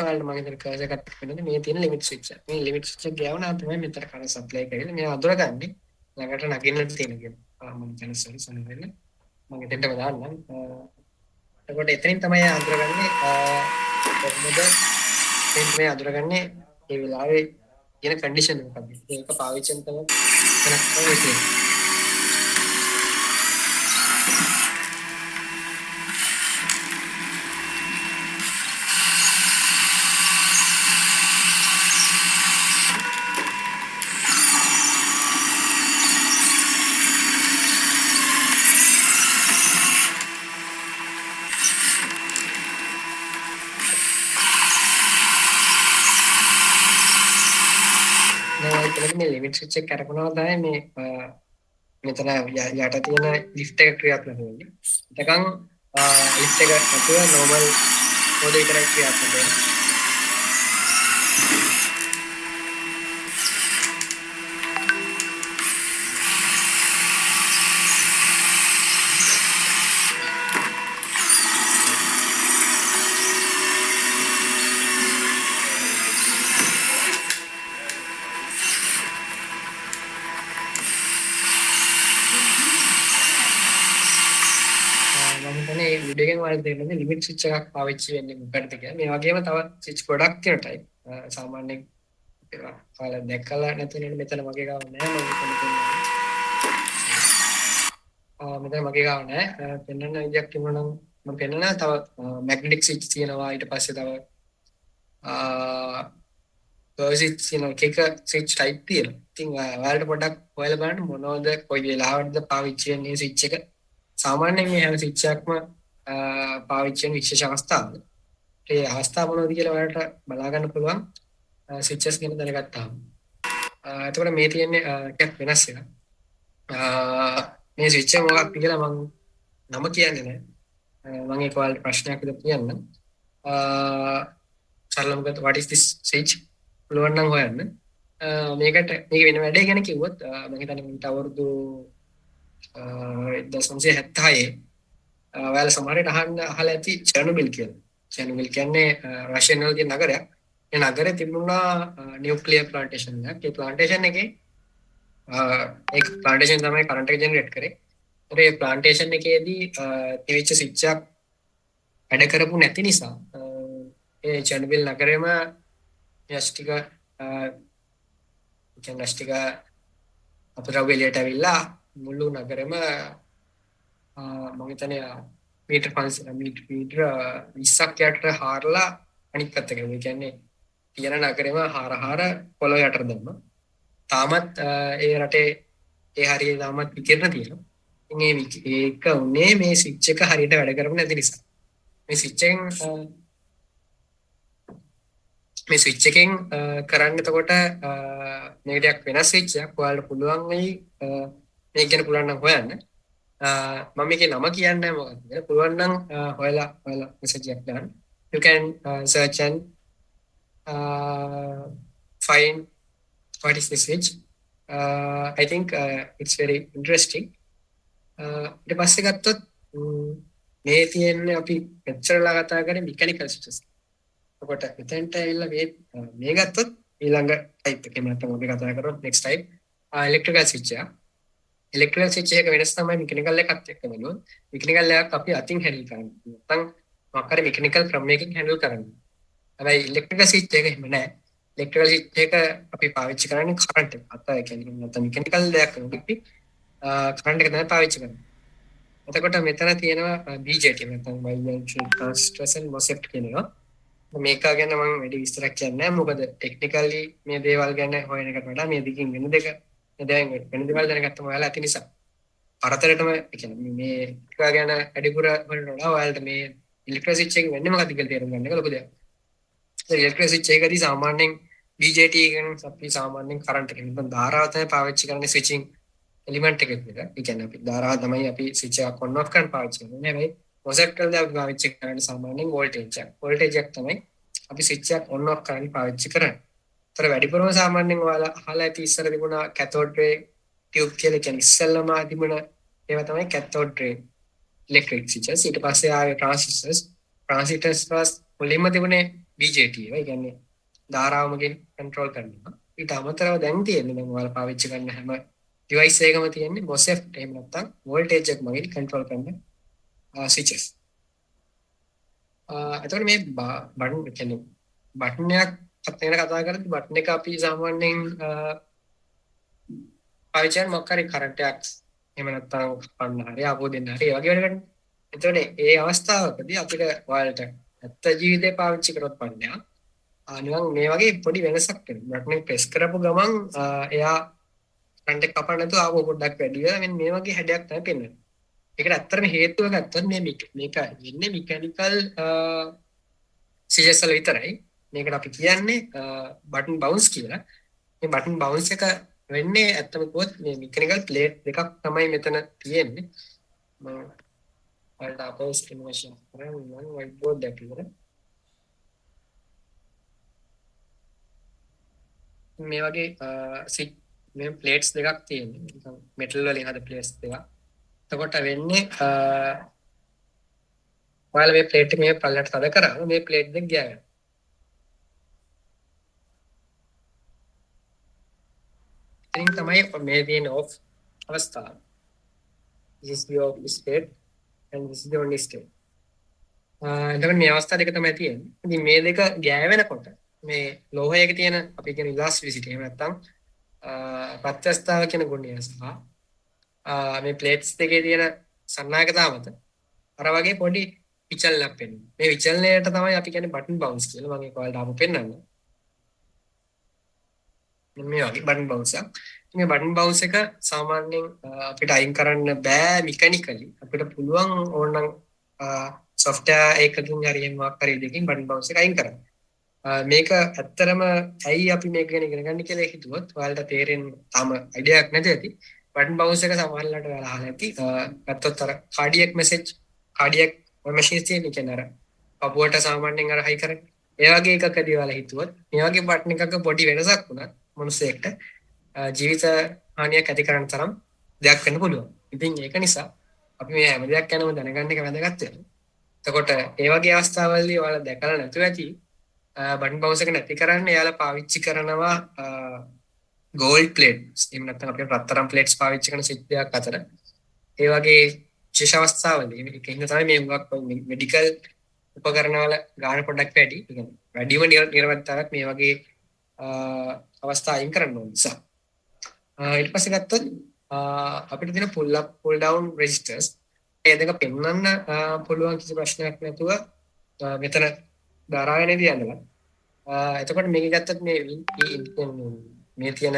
ඔයාලට මම හිතන කර්සර් එකක් වෙනද මේ තියෙන limit switch එක. මේ limit switch එක ගෑවුනා තමයි මෙතන කරන්ට් සප්ලයි කරගෙන මේ අඳුරගන්නේ ළඟට නගින්න තියෙන කියලා. මම කියන සොලියුෂන් වෙන්නේ මම දෙන්නම දාන්නම්. එතකොට එතනින් තමයි අඳුරගන්නේ කොහොමද මේ අඳුරගන්නේ මේ වෙලාවේ තියෙන කන්ඩිෂන් එක මොකක්ද. ඒක පාවිච්චි කරන වෙනස් වෙන්නේ. මේ limit switch එක කරපුවා තමයි මේ මෙතන යට තියෙන lift එක ක්‍රියාත්මක වෙන්නේ. එතකන් lift එක නැතුව normal mode එකකට ක්‍රියාත්මක වෙනවා. එකෙන් ඔයාලට තේරෙන්නේ ලිමිට් ස්විච් එකක් පාවිච්චි වෙන්නේ මොකටද කියලා. මේ වගේම තව ස්විච් ගොඩක් තියෙන ටයිප්. සාමාන්‍යයෙන් ඔයාලා දැකලා නැතුනේ මෙතන මගේ ගාව නෑ මම මෙතන පෙන්නනවා. මෙතන මගේ ගාව නෑ. පෙන්නන විදියක් තිබුණා නම් මම පෙන්නනවා. තව මැග්නටික් ස්විච් තියෙනවා. ඊට පස්සේ තව ස්විච් තියෙනවා. එක ස්විච් ටයිප් තියෙනවා. ඉතින් ඔයාලට පොඩ්ඩක් හොයලා බලන්න මොනවද කොයි වෙලාවටද පාවිච්චි වෙන්නේ ස්විච් එක. සාමාන්‍යයෙන් මේ හැම ස්විච් එකක්ම පාවිච්චි වෙන විශේෂ අවස්ථාවල. ඒ අවස්ථාව මොනවද කියලා ඔයාලට බලා ගන්න පුළුවන් ස්විචස් ගැන දැනගත්තාම. එතකොට මේ තියෙන්නේ ටිකක් වෙනස් එකක්. මේ ස්විච් එක මොකක්ද කියලා මම නම කියන්නේ නැහැ. මම ඒක ඔයාලට ප්‍රශ්නයක් විදිහට කියන්නම්. සරලව ගත්තොත් what is this switch පුළුවන් නම් හොයන්න. මේක වෙන වැඩේ ගැන කිව්වොත් මම හිතන්නේ මීට අවුරුදු 1976 ඔයාලා සමහරවිට අහලා ඇති චෙර්නොබිල් කියලා. චෙර්නොබිල් කියන්නේ රෂියන් වල තියෙන නගරයක්. ඒ නගරේ තිබුණා නියුක්ලියර් ප්ලාන්ටේෂන් එකක්. ඒ ප්ලාන්ටේෂන් එකේ ඒක ප්ලාන්ටේෂන් තමයි කරන්ට් එක ජෙනරේට් කරේ. ඒ ප්ලාන්ටේෂන් එකේදී තිබිච්ච ස්විච් එකක් වැඩ කරපු නැති නිසා ඒ චෙර්නොබිල් නගරේම යස්ටික අපරාව එළියට ඇවිල්ලා මුළු නගරෙම මම හිතන්නේ මීටර් 20ක් යට හාරලා අනිත් පැත්තට ගියා. ඒ කියන්නේ තියෙන නගරෙම හාර පොළොව යට දැම්මා. තාමත් ඒ රටේ ඒ හරිය තාමත් විකිරණ තියෙනවා. ඉතින් ඒක උනේ මේ ස්විච් එක හරියට වැඩ කරපු නැති නිසා. මේ ස්විච් එකෙන් කරන්න එතකොට මේක ටිකක් වෙනස් ස්විච් එකක්. ඔයාලට පුළුවන් වෙයි මේක ගැන පුළුවන් නම් හොයන්න. මම මේකේ නම කියන්නේ මොකක්ද කියලා පුළුවන් නම් හොයලා මෙසේජ් එකක් දාන්න. You can search and find what is this switch. I think it's very interesting. ඊට පස්සේ ගත්තොත් මේ තියෙන්නේ අපි මෙච්චරලා කතා කරේ mechanical switches. එතකොට මෙතෙන්ට ඇවිල්ලා මේ ගත්තොත් ඊළඟ type එකේ නැත්නම් අපි කතා කරොත් next type electrical switch එක. electrical switch එක වෙනස් තමයි mechanical එකත් එක්ක බලුවොත්. mechanical එකක් අපි අතින් handle කරන්නේ. නැත්නම් මොකක් හරි mechanical ක්‍රමයකින් handle කරන්නේ. හැබැයි electrical switch එක එහෙම නැහැ. electrical switch එක අපි පාවිච්චි කරන්නේ current එක. අත ඒ කියන්නේ නැත්නම් mechanical දෙයක් නෙවෙයි. current එක තමයි පාවිච්චි කරන්නේ. එතකොට මෙතන තියෙනවා BJT නැත්නම් bijunctional transistors and MOSFET කියනවා. මේක ගැන මම වැඩි විස්තරයක් කියන්නේ නැහැ. මොකද ටෙක්නිකලි මේ දේවල් ගැන හොයන එකට වඩා මේ දෙකින් වෙන දේවල් දැනගත්තම ඔයාලා ඇති නිසා. පරතරයටම ඒ කියන්නේ මේ එක ගැන වැඩිපුර හොයනට වඩා ඔයාලට මේ ඉලෙක්ට්‍රික් ස්විච් එක වෙන්නේ මොකක්ද කියලා තේරුම් ගන්න එක ලොකු දෙයක්. ඒ ඉලෙක්ට්‍රික් ස්විච් එකදී සාමාන්‍යයෙන් BJT එකෙන් අපි සාමාන්‍යයෙන් කරන්ට් එකෙන් ධාරාව තමයි පාවිච්චි කරන්නේ ස්විචින් එලිමන්ට් එකක විතර. ඒ කියන්නේ අපි ධාරාව තමයි අපි ස්විච් එක ඔන් ඔෆ් කරන්න පාවිච්චි කරන්නේ. හැබැයි MOSFET වලදී අපි පාවිච්චි කරන්නේ සාමාන්‍යයෙන් වෝල්ටේජ් එක. වෝල්ටේජ් එක තමයි අපි ස්විච් එක ඔන් ඔෆ් කරන්න පාවිච්චි කරන්නේ. ඒතර වැඩිපුරම සාමාන්‍යයෙන් ඔයාලා අහලා ඇති ඉස්සර තිබුණා කැතෝඩ් රේ ටියුබ් කියලා කියන්නේ ඉස්සෙල්ලාම තිබුණ ඒවා තමයි කැතෝඩ් රේ ඉලෙක්ට්‍රික් ස්විචස්. ඊට පස්සේ ආවේ ට්‍රාන්සිස්ටර්ස් මුලින්ම තිබුණේ BJT ඒවා. ඒ කියන්නේ ධාරාවමකින් කන්ට්‍රෝල් කරනවා. ඊට අමතරව දැන් තියෙන්නේ නම් ඔයාලා පාවිච්චි කරන හැම ඩිවයිස් එකකම තියෙන්නේ MOSFET එහෙම නැත්නම් වෝල්ටේජ් එක මගින් කන්ට්‍රෝල් කරන ස්විචස්. එතකොට මේ බටන් කියන්නේ බටන් එකක් ගැන කතා කරද්දී බටන් එක අපි සාමාන්‍යයෙන් පාවිච්චි කරන මොකක් හරි කරන්ට් එකක් එහෙම නැත්නම් කපන්න හරි ආපෝ දෙන්න හරි ඒ වගේ වැඩකට. එතකොට ඒ අවස්ථාවකදී අපිට ඔයාලට ඇත්ත ජීවිතේ පාවිච්චි කරොත් පන්නේ නිකන් මේ වගේ පොඩි වෙනසක් වෙනවා. බටන් එක ප්‍රෙස් කරපු ගමන් එයා කරන්ට් එක කපන්න නැතුව ආපෝ පොඩ්ඩක් වැඩි වෙලා මෙන්න මේ වගේ හැඩයක් තමයි පෙන්වන්නේ. ඒකට ඇත්තටම හේතුව ගත්තොත් මේක ඉන්නේ මෙකැනිකල් සිජස් වල විතරයි. මේකට අපි කියන්නේ බටන් බවුන්ස් කියලා. මේ බටන් බවුන්ස් එක වෙන්නේ ඇත්තම කිව්වොත් මේ මෙකැනිකල් ප්ලේට් දෙකක් තමයි මෙතන තියෙන්නේ. මම ඔයාලට අපෝ ස්ක්‍රීන් වශයෙන් කරන්නේ මම වයිට් බෝඩ් එකක් විතර. මේ වගේ මේ ප්ලේට්ස් දෙකක් තියෙනවා. මෙටල් වලින් හද ප්ලේට්ස් දෙකක්. එතකොට වෙන්නේ ඔයාලා මේ ප්ලේට් එක මේ පල්ලට තද කරාම මේ ප්ලේට් දෙක ගියා. ඉතින් තමයි මේ තියෙන ඔෆ් අවස්ථාව. This is the off state and this is the on state. එතකොට මේ අවස්ථා දෙක තමයි තියෙන්නේ. ඉතින් මේ දෙක ගෑවෙනකොට මේ ලෝහයක තියෙන අපි කියන ඉලාස්ටිසිටි එහෙම නැත්නම් ප්‍රත්‍යස්ථතාව කියන ගුණය සහ මේ ප්ලේට්ස් දෙකේ තියෙන සන්නායකතාව මත අර වගේ පොඩි විචලනයක් වෙනවා. මේ විචලනයට තමයි අපි කියන්නේ බටන් බවුන්ස් කියලා. මම ඒක ඔයාලට ආපහු පෙන්නන්නම්. මේ වගේ බටන් බවුන්ස් එකක්. මේ බටන් බවුන්ස් එක සාමාන්‍යයෙන් අපිට අයින් කරන්න බෑ මෙකැනිකලි. අපිට පුළුවන් ඕනනම් software එකකින් හරි මොකක් හරි දෙකකින් බටන් බවුන්ස් එක අයින් කරන්න. මේක ඇත්තරම ඇයි අපි මේක ගැන ඉගෙන ගන්න කියලා හිතුවොත් ඔයාලට තේරෙන්න තාම අයිඩියා එකක් නැති ඇති. බටන් බවුන්ස් එක සමහරවිට ඔයාලා අහලා ඇති. ගත්තොත් අර කාඩියක් මෙසේජ් කාඩියක් මැෂින්ස් තියෙන කියන්නේ අර පපුවට සාමාන්‍යයෙන් අර හයි කරන්නේ. ඒ වගේ එකකදී ඔයාලා හිතුවොත් මේ වගේ බටන් එකක පොඩි වෙනසක් වුණත් මිනිස්සෙක්ට ජීවිත හානියක් ඇති කරන තරම් දෙයක් වෙන්න පුළුවන්. ඉතින් ඒක නිසා අපි මේ හැම දෙයක් ගැනම දැනගන්න එක වැදගත් වෙනවා. එතකොට ඒ වගේ අවස්ථාවලදී ඔයාලා දැකලා නැතුව ඇති බටන් බවුන්ස් එක නැති කරන්න එයාලා පාවිච්චි කරනවා ගෝල්ඩ් ප්ලේට්ස්. එහෙම නැත්නම් අපේ රත්තරන් ප්ලේට්ස් පාවිච්චි කරන සිත් දෙකක් අතර. ඒ වගේ විශේෂ අවස්ථාවලදී මේක ඉන්න තමයි මේ හුඟක් මෙඩිකල් උපකරණවල ගාන පොඩ්ඩක් වැඩි. ඒ කියන්නේ වැඩිම නිර්වෘත්තතාවක් මේ වගේ අවස්ථා අයින් කරන්න ඕන නිසා. ඊට පස්සේ ගත්තොත් අපිට තියෙන pull up pull down registers ඒ දෙක පෙන්වන්න පුළුවන් කිසි ප්‍රශ්නයක් නැතුව මෙතන දරාගෙනදී යනවා. එතකොට මේක ගත්තත් මේ තියෙන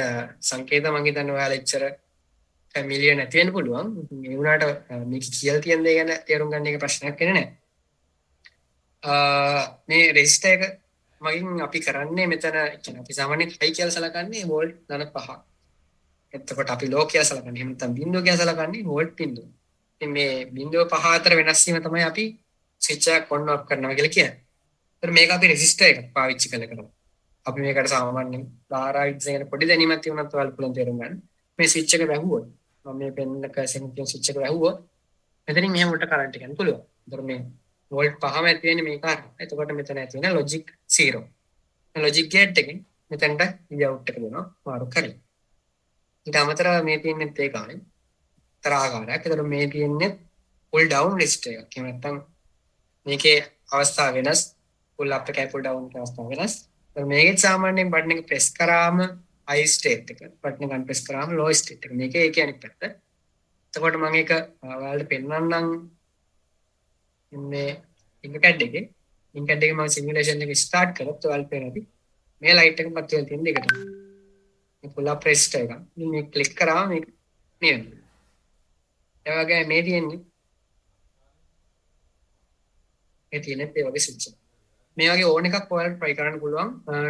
සංකේත මම හිතන්නේ ඔයාලා එච්චර ෆැමිලියර් නැති වෙන්න පුළුවන්. ඒ වුණාට මේක කියලා තියෙන දේ ගැන තේරුම් ගන්න එක ප්‍රශ්නයක් වෙන්නේ නැහැ. මේ රෙජිස්ටර් එක මගින් අපි කරන්නේ මෙතන කියන්නේ අපි සාමාන්‍යයෙන් හයි කියලා සලකන්නේ වෝල්ට් 5. එතකොට අපි ලෝ කියලා සලකන්නේ එහෙම නැත්නම් බිඳුව කියලා සලකන්නේ වෝල්ට් බිඳුව. ඉතින් මේ බිඳුව 5 අතර වෙනස් වීම තමයි අපි ස්විච් එකක් ඔන් ඔෆ් කරනවා කියලා කියන්නේ. ඒතර මේක අපි රෙසිස්ටර් එකක් පාවිච්චි කරනවා. අපි මේකට සාමාන්‍යයෙන් ධාරාවිද්‍ය ගැන පොඩි දැනීමක් තියුණත් ඔයාලා පුළුවන් තේරුම් ගන්න. මේ ස්විච් එක වැහුවොත් මම මේ පෙන්නක සෙන්ටියන් ස්විච් එක වැහුවොත් මෙතනින් මෙහෙම උඩට කරන්ට් එක යන්න පුළුවන්. ඒතර මේ වෝල්ට් 5ම ඇති වෙන්නේ මේක හරියට. එතකොට මෙතන ඇති වෙන ලොජික් 0. ලොජික් ගේට් එකෙන් මෙතනට ඉවුට් එක දෙනවා මාරු කරලා. ඊට අමතරව මේ තියෙන්නේ ඒකානේ තරආකාරයක්. ඒතර මේ තියෙන්නේ pull down resister එකක්. එහෙම නැත්නම් මේකේ අවස්ථාව වෙනස්. pull up එකයි pull down එකේ අවස්ථාව වෙනස්. ඒතර මේකෙත් සාමාන්‍යයෙන් බටන් එක press කරාම high state එක, බටන් එක unpress කරාම low state එක. මේකේ ඒ කියන්නේ පැත්ත. එතකොට මම ඒක ඔයාලට පෙන්නන්නම් මේ ඉන්කැඩ් එකේ. ඉන්කැඩ් එකේ මම සිමුලේෂන් එක ස්ටාර්ට් කරොත් ඔයාලට පේනවා මේ ලයිට් එක පත් වෙලා තියෙන දෙකට. මේ pull up resistor එක. ඉතින් මේ ක්ලික් කරාම මේක නියම. ඒ වගේ මේ තියෙන්නේ ඒ වගේ ස්විච් එක. මේ වගේ ඕන එකක් ඔයාලට try කරන්න පුළුවන්.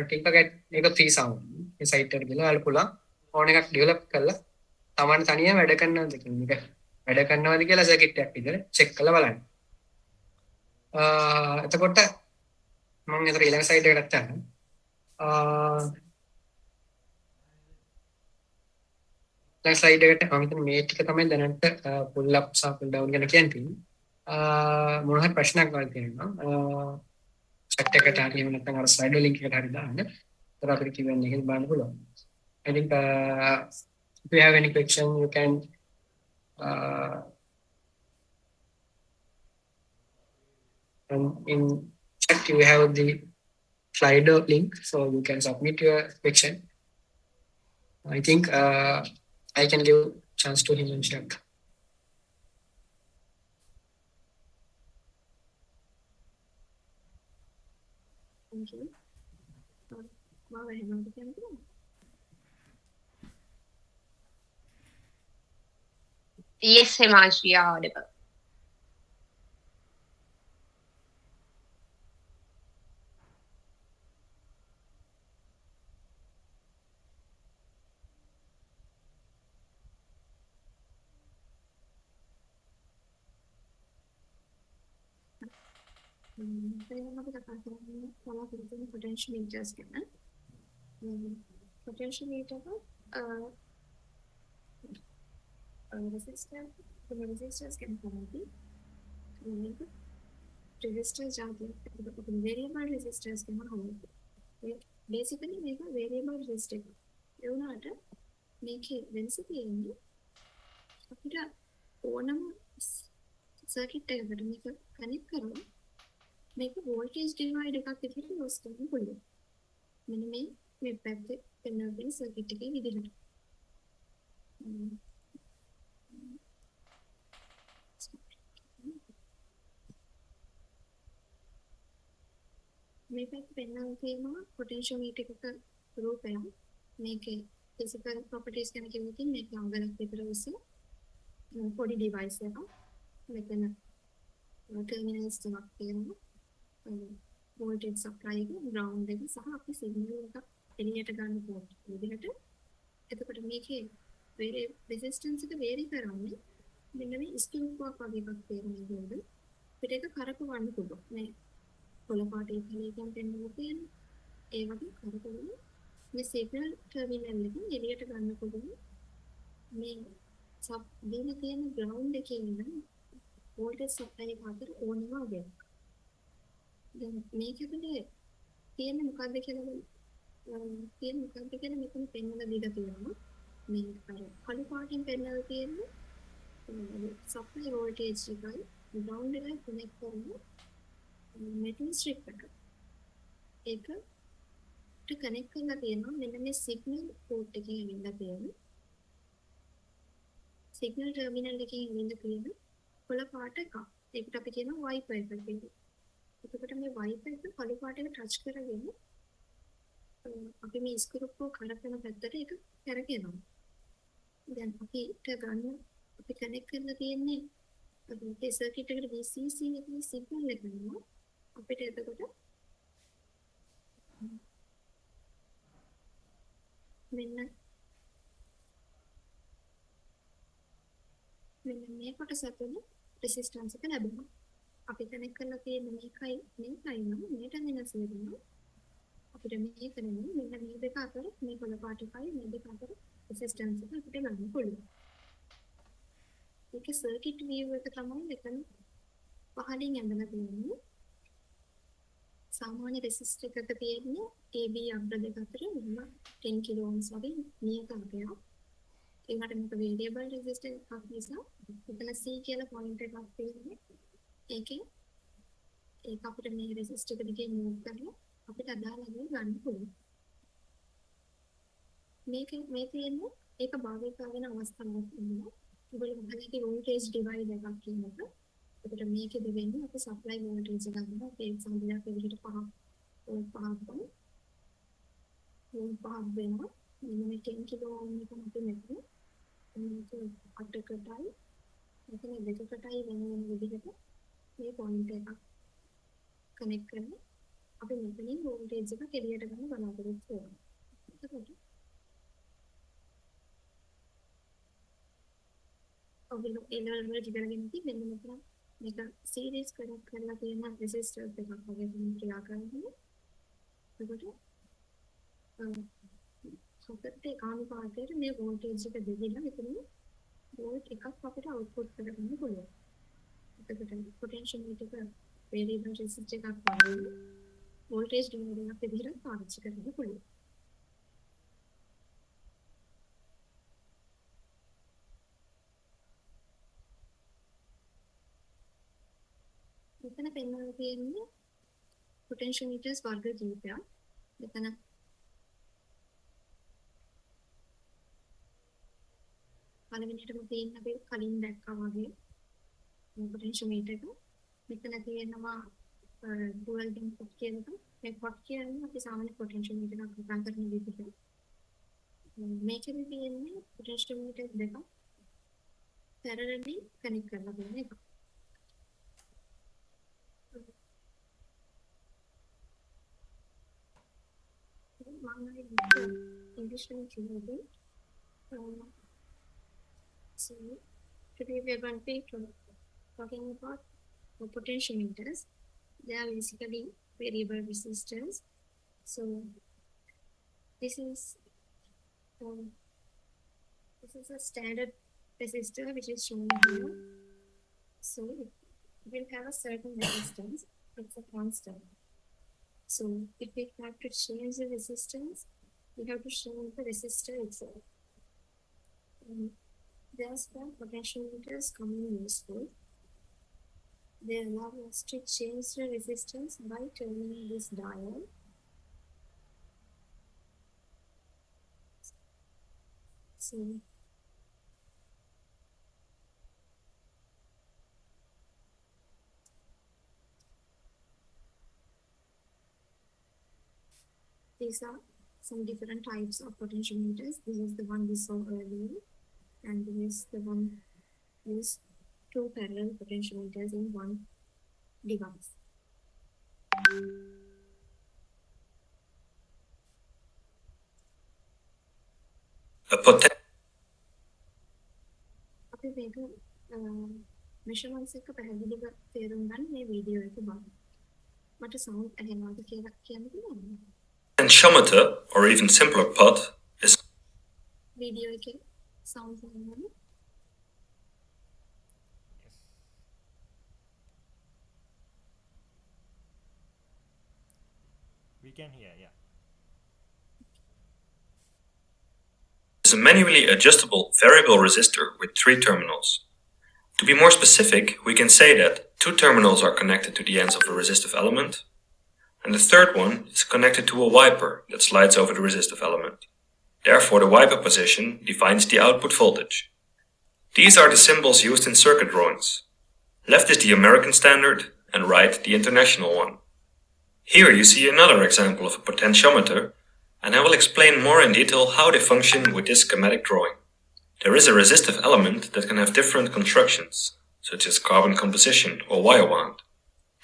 ටිකක් මේක free sound. මේ site එකට ගිහලා ඔයාලා පුළුවන් ඕන එකක් develop කරලා තමන් තනියම වැඩ කරනවද කියන එක වැඩ කරනවද කියලා සර්කිට් එකක් විතර check කරලා බලන්න. එතකොට මම මෙතන ඊළඟ site එකට යන්න. ඊළඟ site එකට මම හිතන්නේ මේ ටික තමයි දැනට pull up සහ pull down ගැන කියන්නේ. මොන හරි ප්‍රශ්නයක් වගේ තියෙනවා. chat එකට හරි එහෙම නැත්නම් අර slide link එකට හරි දාන්න. ඒතර අපිට කියවන්නේ එහෙම බලන්න පුළුවන්. I think if you have any question you can in chat you have the Slido link so you can submit your question. I think I can give chance to him and check. Thank you. Yes, Himanshi, you are audible. Potentiometers ගැන potentiometer resistors ගැන තමයි resistors ජාතිය variable resistors ගැන හොයන්නේ. basically මේක variable resistor එක. ඒ වුණාට මේකේ වෙනස තියෙන්නේ අපිට ඕනම circuit එකකට මේක connect කරලා මේක voltage divide එකක් විදිහට use කරන්න පුළුවන්. මෙන්න මේ පැත්තේ පෙන්වන දේ circuit එකේ විදිහට. මේ පැත්තේ පෙන්වන තියෙනවා potentiometer එකක රූපයක්. මේකේ physical properties ගැන කියනකින් මේක අඟලක් විතර උස පොඩි device එකක්. මෙතන terminals තුනක් තියෙනවා. voltage supply එක, ground එක සහ අපි signal එකක් එළියට ගන්න port විදිහට. එතකොට මේකේ resistance එක vary කරන්නේ මෙන්න මේ ස්කිල්ප්වක් වගේ එකක් තියෙනවා නේද? අපිට ඒක කරකවන්න පුළුවන්. මේ කොළ පාටේ කලයකින් පෙන්වලා තියෙන ඒ වගේ කරකවන මේ signal terminal එකෙන් එළියට ගන්න පුළුවන්. මේ සබ් දෙන තියෙන ground එකේ ඉන්න voltage supply එක අතර ඕනම වගේ. දැන් මේක ඇතුලේ තියෙන මොකක්ද කියලා මෙතන පෙන්වලා දීලා තියෙනවා. මේ අර කළු පාටින් පෙන්වලා තියෙන්නේ supply voltage එකයි ground එකයි connect කරන metal strip එක. ඒකට connect කරලා තියෙනවා මෙන්න මේ signal port එකකින් ඇවිල්ලා තියෙන signal terminal එකකින් ඇවිල්ලා තියෙන කොළ පාට එකක්. ඒකට අපි කියනවා wiper එක කියලා. එතකොට මේ wiper එක කළු පාට එක touch කරගෙන අපි මේ ස්ක්‍රූප්පුව කරකවන පැත්තට ඒක කරගෙනවා. දැන් අපිට ගන්න අපි කනෙක්ට් කරලා තියෙන්නේ අපේ සර්කිට් එකට VCC එකේ සිග්නල් එක ගන්නවා. අපිට එතකොට මෙන්න මේ කොටස තුළ රෙසිස්ටන්ස් එක ලැබෙනවා. අපි කනෙක්ට් කරලා තියෙන මේකයි නම් මේට වෙනස් වෙනවා. අපිට මේක නෙමෙයි මෙන්න මේ දෙක අතර මේ කොළ පාට එකයි මේ දෙක අතර රෙසිස්ටන්ස් එක අපිට ගන්න පුළුවන්. ඒක සර්කිට් view එක තමයි මෙතන පහලින් ඇඳලා තියෙන්නේ. සාමාන්‍ය රෙසිස්ටර් එකක තියෙන්නේ AB අග්‍ර දෙක අතර මෙන්න 10 kilo ohms වගේ නියතාවයක්. ඒකට මේක variable resistor එකක් නිසා මෙතන C කියලා point එකක් තියෙන්නේ. ඒකේ ඒක අපිට මේ රෙසිස්ටර් එක දිගේ move කරලා අපිට අදාළව ගන්න පුළුවන්. මේ තියෙන්නේ ඒක භාවිත වෙන අවස්ථාවක් ඉන්නවා. ඔයගොල්ලෝ මොකක්ද voltage divide එකක් කියනකොට අපිට මේකෙදි වෙන්නේ අපි supply voltage එක ගන්නවා. ඒ සම්බන්ධයක් විදිහට පහක් වෙනවා. මේ 10 kilo ohm එක අපි මෙතන මේක අටකටයි මෙතන දෙකකටයි වෙන විදිහට මේ point එකක් connect කරලා අපි මෙතනින් voltage එක එළියට ගන්න බලාපොරොත්තු වෙනවා. එතකොට ඔයගොල්ලෝ එනර්ජි වල ඉගෙනගෙන ඉති මෙන්න මෙතන මේක සීරීස් කරලා තියෙන රෙසිස්ටර්ස් එකක් වගේ තමයි ක්‍රියා කරන්නේ. එතකොට සොකට් එක අනුපාතයට මේ voltage එක දෙවිලා මෙතන volt එකක් අපිට output කරගන්න පුළුවන්. එතකොට potentiometer එක variable resistor එකක් වගේ voltage divider එකක් විදිහට පාවිච්චි කරන්න පුළුවන්. මෙතන පෙන්වලා තියෙන්නේ potentiometers වර්ග කිහිපයක්. මෙතන පළවෙනිටම තියෙන අපි කලින් දැක්කා වගේ potentiometer එක. මෙතන තියෙනවා dual input කියන එක. මේ pot කියන්නේ අපි සාමාන්‍ය potentiometer එකක් උපන් කරන විදිහට. මේකෙදි තියෙන්නේ potentiometer දෙකක් parallelly connect කරලා තියෙන එක. English language. So today we are going to be talking about the potentiometers. They are basically variable resistors. So this is a standard resistor which is shown here. So it will have a certain resistance. It's a constant. So if we have to change the resistance, we have to change the resistor itself. That's why potentiometers come in useful. They allow us to change the resistance by turning this dial. So these are some different types of potentiometers. This is the one we saw earlier, and this is the one with two parallel potentiometers in one device. අපි මේක measurements එක පැහැදිලිව තේරුම් ගන්න මේ video එක බලමු. මට sound ඇහෙනවද කියලා කියන්න පුළුවන්ද? Potentiometer, or even simpler put, is video එකේ sound ඇහෙනවද? We can hear, yeah. is a manually adjustable variable resistor with 3 terminals. To be more specific, we can say that 2 terminals are connected to the ends of a resistive element, and the third one is connected to a wiper that slides over the resistive element. Therefore, the wiper position defines the output voltage. These are the symbols used in circuit drawings. Left is the American standard, and right the international one. Here you see another example of a potentiometer, and I will explain more in detail how they function with this schematic drawing. There is a resistive element that can have different constructions, such as carbon composition or wire wound.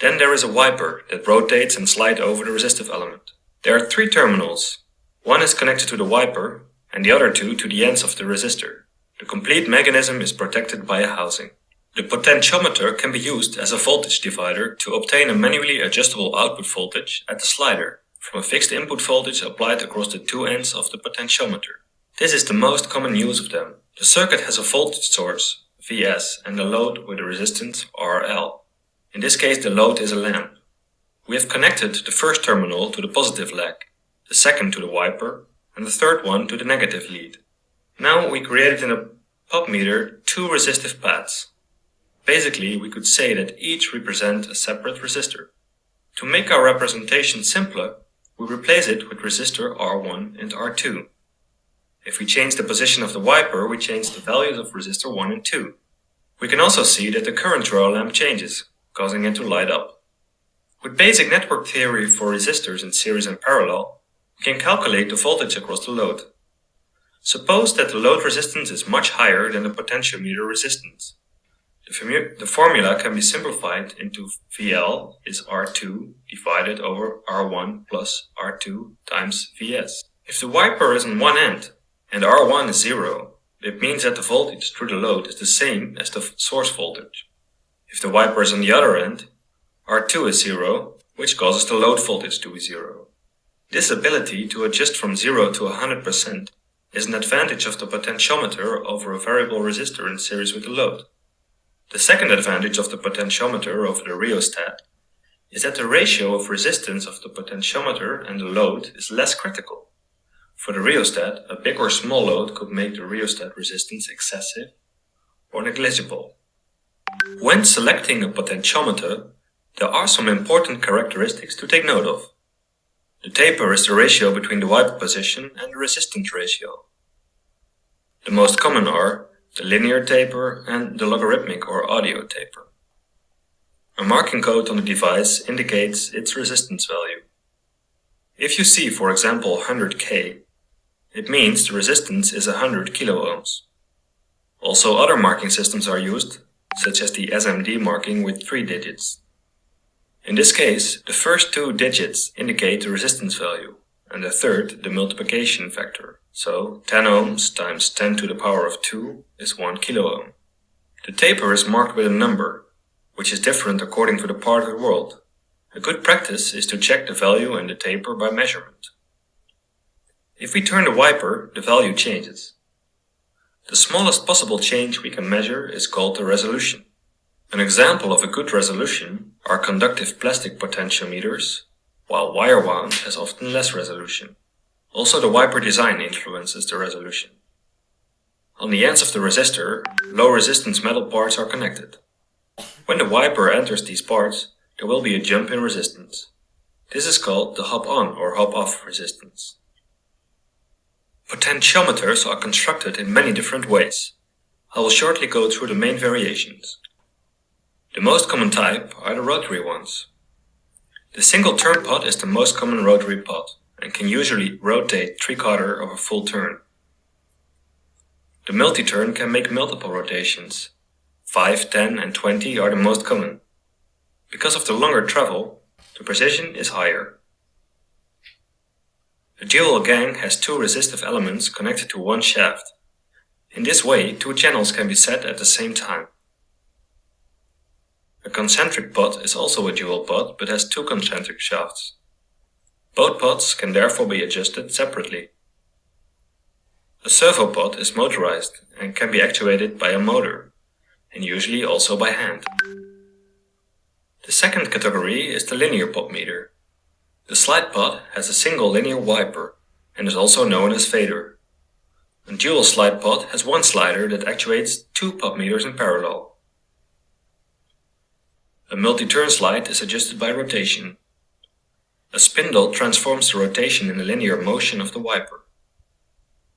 Then there is a wiper that rotates and slides over the resistive element. There are 3 terminals. One is connected to the wiper, and the other 2 to the ends of the resistor. The complete mechanism is protected by a housing. The potentiometer can be used as a voltage divider to obtain a manually adjustable output voltage at the slider from a fixed input voltage applied across the 2 ends of the potentiometer. This is the most common use of them. The circuit has a voltage source, Vs, and a load with a resistance, RL. In this case, the load is a lamp. We have connected the first terminal to the positive leg, the second to the wiper, and the third one to the negative lead. Now we created in a pop meter 2 resistive pads. Basically, we could say that each represents a separate resistor. To make our representation simpler, we replace it with resistor R1 and R2. If we change the position of the wiper, we change the values of resistor 1 and 2. We can also see that the current through our lamp changes, causing it to light up. With basic network theory for resistors in series and parallel, we can calculate the voltage across the load. Suppose that the load resistance is much higher than the potentiometer resistance. The formula can be simplified into VL is R2 divided over R1 plus R2 times Vs. If the wiper is on one end and R1 is 0, it means that the voltage through the load is the same as the source voltage. If the wiper is on the other end, R2 is 0, which causes the load voltage to be 0. This ability to adjust from 0 to 100% is an advantage of the potentiometer over a variable resistor in series with the load. The second advantage of the potentiometer over the rheostat is that the ratio of resistance of the potentiometer and the load is less critical. For the rheostat, a big or small load could make the rheostat resistance excessive or negligible. When selecting a potentiometer, there are some important characteristics to take note of. The taper is the ratio between the wiper position and the resistance ratio. The most common are the linear taper and the logarithmic or audio taper. A marking code on the device indicates its resistance value. If you see, for example, 100K, it means the resistance is 100 kiloohms. Also, other marking systems are used, such as the SMD marking with 3 digits. In this case, the first 2 digits indicate the resistance value, and the third the multiplication factor. So 10 ohms times 10 to the power of 2 is 1 kiloohm. The taper is marked with a number, which is different according to the part of the world. A good practice is to check the value in the taper by measurement. If we turn the wiper, the value changes. The smallest possible change we can measure is called the resolution. An example of a good resolution are conductive plastic potentiometers, while wire wound has often less resolution. Also, the wiper design influences the resolution. On the ends of the resistor, low resistance metal parts are connected. When the wiper enters these parts, there will be a jump in resistance. This is called the hop-on or hop-off resistance. Potentiometers are constructed in many different ways. I will shortly go through the main variations. The most common type are the rotary ones. The single turn pot is the most common rotary pot and can usually rotate 3/4 of a full turn. The multi-turn can make multiple rotations. 5, 10 and 20 are the most common. Because of the longer travel, the precision is higher. The dual gang has 2 resistive elements connected to one shaft. In this way, 2 channels can be set at the same time. A concentric pot is also a dual pot but has 2 concentric shafts. Both pots can therefore be adjusted separately. A servo pot is motorized and can be actuated by a motor, and usually also by hand. The second category is the linear pot meter. The slide pot has a single linear wiper and is also known as fader. A dual slide pot has one slider that actuates 2 pot meters in parallel. A multi-turn slide is adjusted by rotation. A spindle transforms the rotation in the linear motion of the wiper.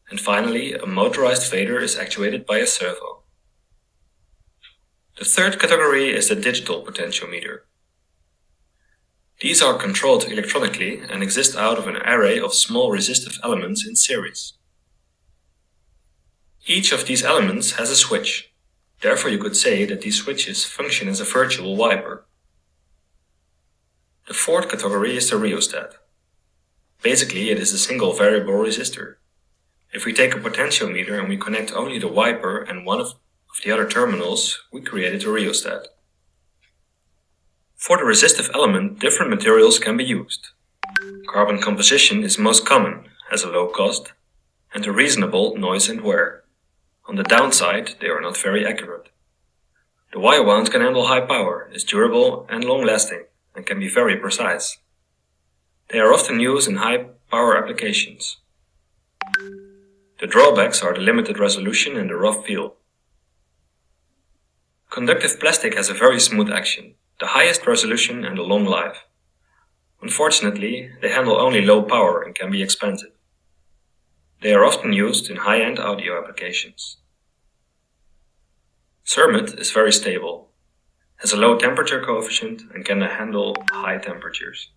And finally, a motorized fader is actuated by a servo. The third category is the digital potentiometer. These are controlled electronically and exist out of an array of small resistive elements in series. Each of these elements has a switch. Therefore, you could say that these switches function as a virtual wiper. The fourth category is the rheostat. Basically, it is a single variable resistor. If we take a potentiometer and we connect only the wiper and one of the other terminals, we created a rheostat. For the resistive element, different materials can be used. Carbon composition is most common, has a low cost, and a reasonable noise and wear. On the downside, they are not very accurate. The wire wound can handle high power, is durable and long-lasting, and can be very precise. They are often used in high-power applications. The drawbacks are the limited resolution and the rough feel. Conductive plastic has a very smooth action, the highest resolution and a long life. Unfortunately, they handle only low power and can be expensive. They are often used in high-end audio applications. Cermet is very stable, has a low temperature coefficient and can handle high temperatures.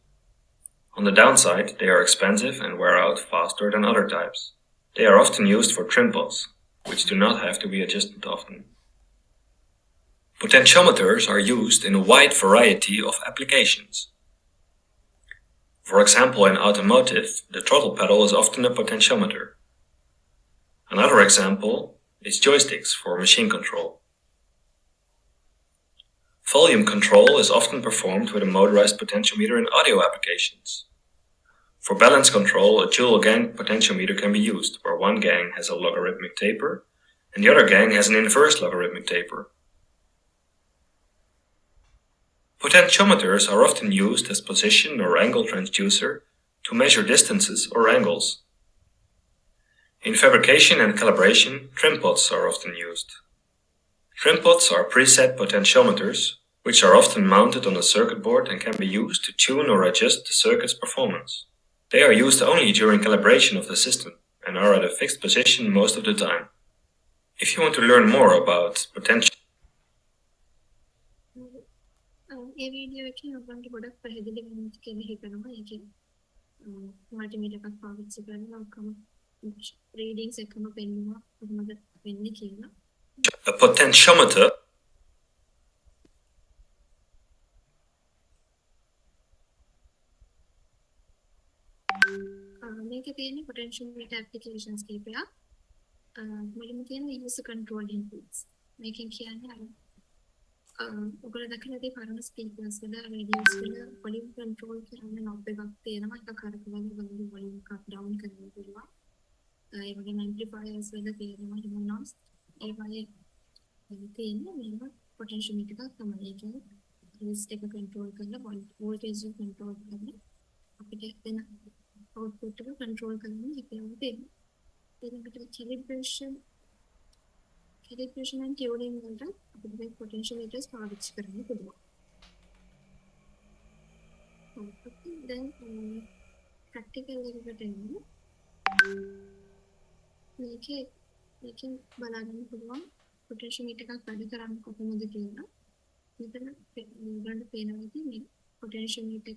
On the downside, they are expensive and wear out faster than other types. They are often used for trim pots, which do not have to be adjusted often. Potentiometers are used in a wide variety of applications. For example, in automotive, the throttle pedal is often a potentiometer. Another example is joysticks for machine control. Volume control is often performed with a motorized potentiometer in audio applications. For balance control, a dual gang potentiometer can be used, where one gang has a logarithmic taper and the other gang has an inverse logarithmic taper. Potentiometers are often used as position or angle transducer to measure distances or angles. In fabrication and calibration, trim pots are often used. Trim pots are preset potentiometers, which are often mounted on a circuit board and can be used to tune or adjust the circuit's performance. They are used only during calibration of the system and are at a fixed position most of the time. If you want to learn more about potential, A video එකේ ඔයගොල්ලන්ට ගොඩක් පැහැදිලි වෙන්න කියලා හිතනවා. ඒකේ multimedia එකක් පාවිච්චි කරලා ඔක්කොම රීඩින්ග්ස් එකම පෙන්වනවා කොහොමද වෙන්නේ කියලා. a potentiometer මේකේ තියෙන potentiometer applications කීපයක්. මුලින්ම තියෙන user control inputs. මේකෙන් කියන්නේ අර ඔයගොල්ලෝ දැකලා ඇති පරණ ස්පීකර්ස් වල රේඩියෝස් වල වොලියුම් කන්ට්‍රෝල් කරන්න knob එකක් තියෙනවා. ඒක කරකවලා බලන්න වොලියුම් එකක් ඩවුන් කරන්න පුළුවන්. ඒ වගේම amplifiers වල තියෙනවා හිම knobs. ඒ වගේ තියෙන මේව potentiometer එකක් තමයි. ඒක resist එක control කරලා voltage එක control කරන්න අපිට වෙන output එක control කරන්න හැකියාව තියෙනවා. ඊළඟට calibration calibration and tuning වලට අපිට මේ potentiometers පාවිච්චි කරන්න පුළුවන්. අපි දැන් practical එකකට එමු. මේකෙන් බලන්න පුළුවන් potentiometer එකක් වැඩ කරන්නේ කොහොමද කියලා. මෙතන ගන්න පේනවා ඉතින් මේ potentiometer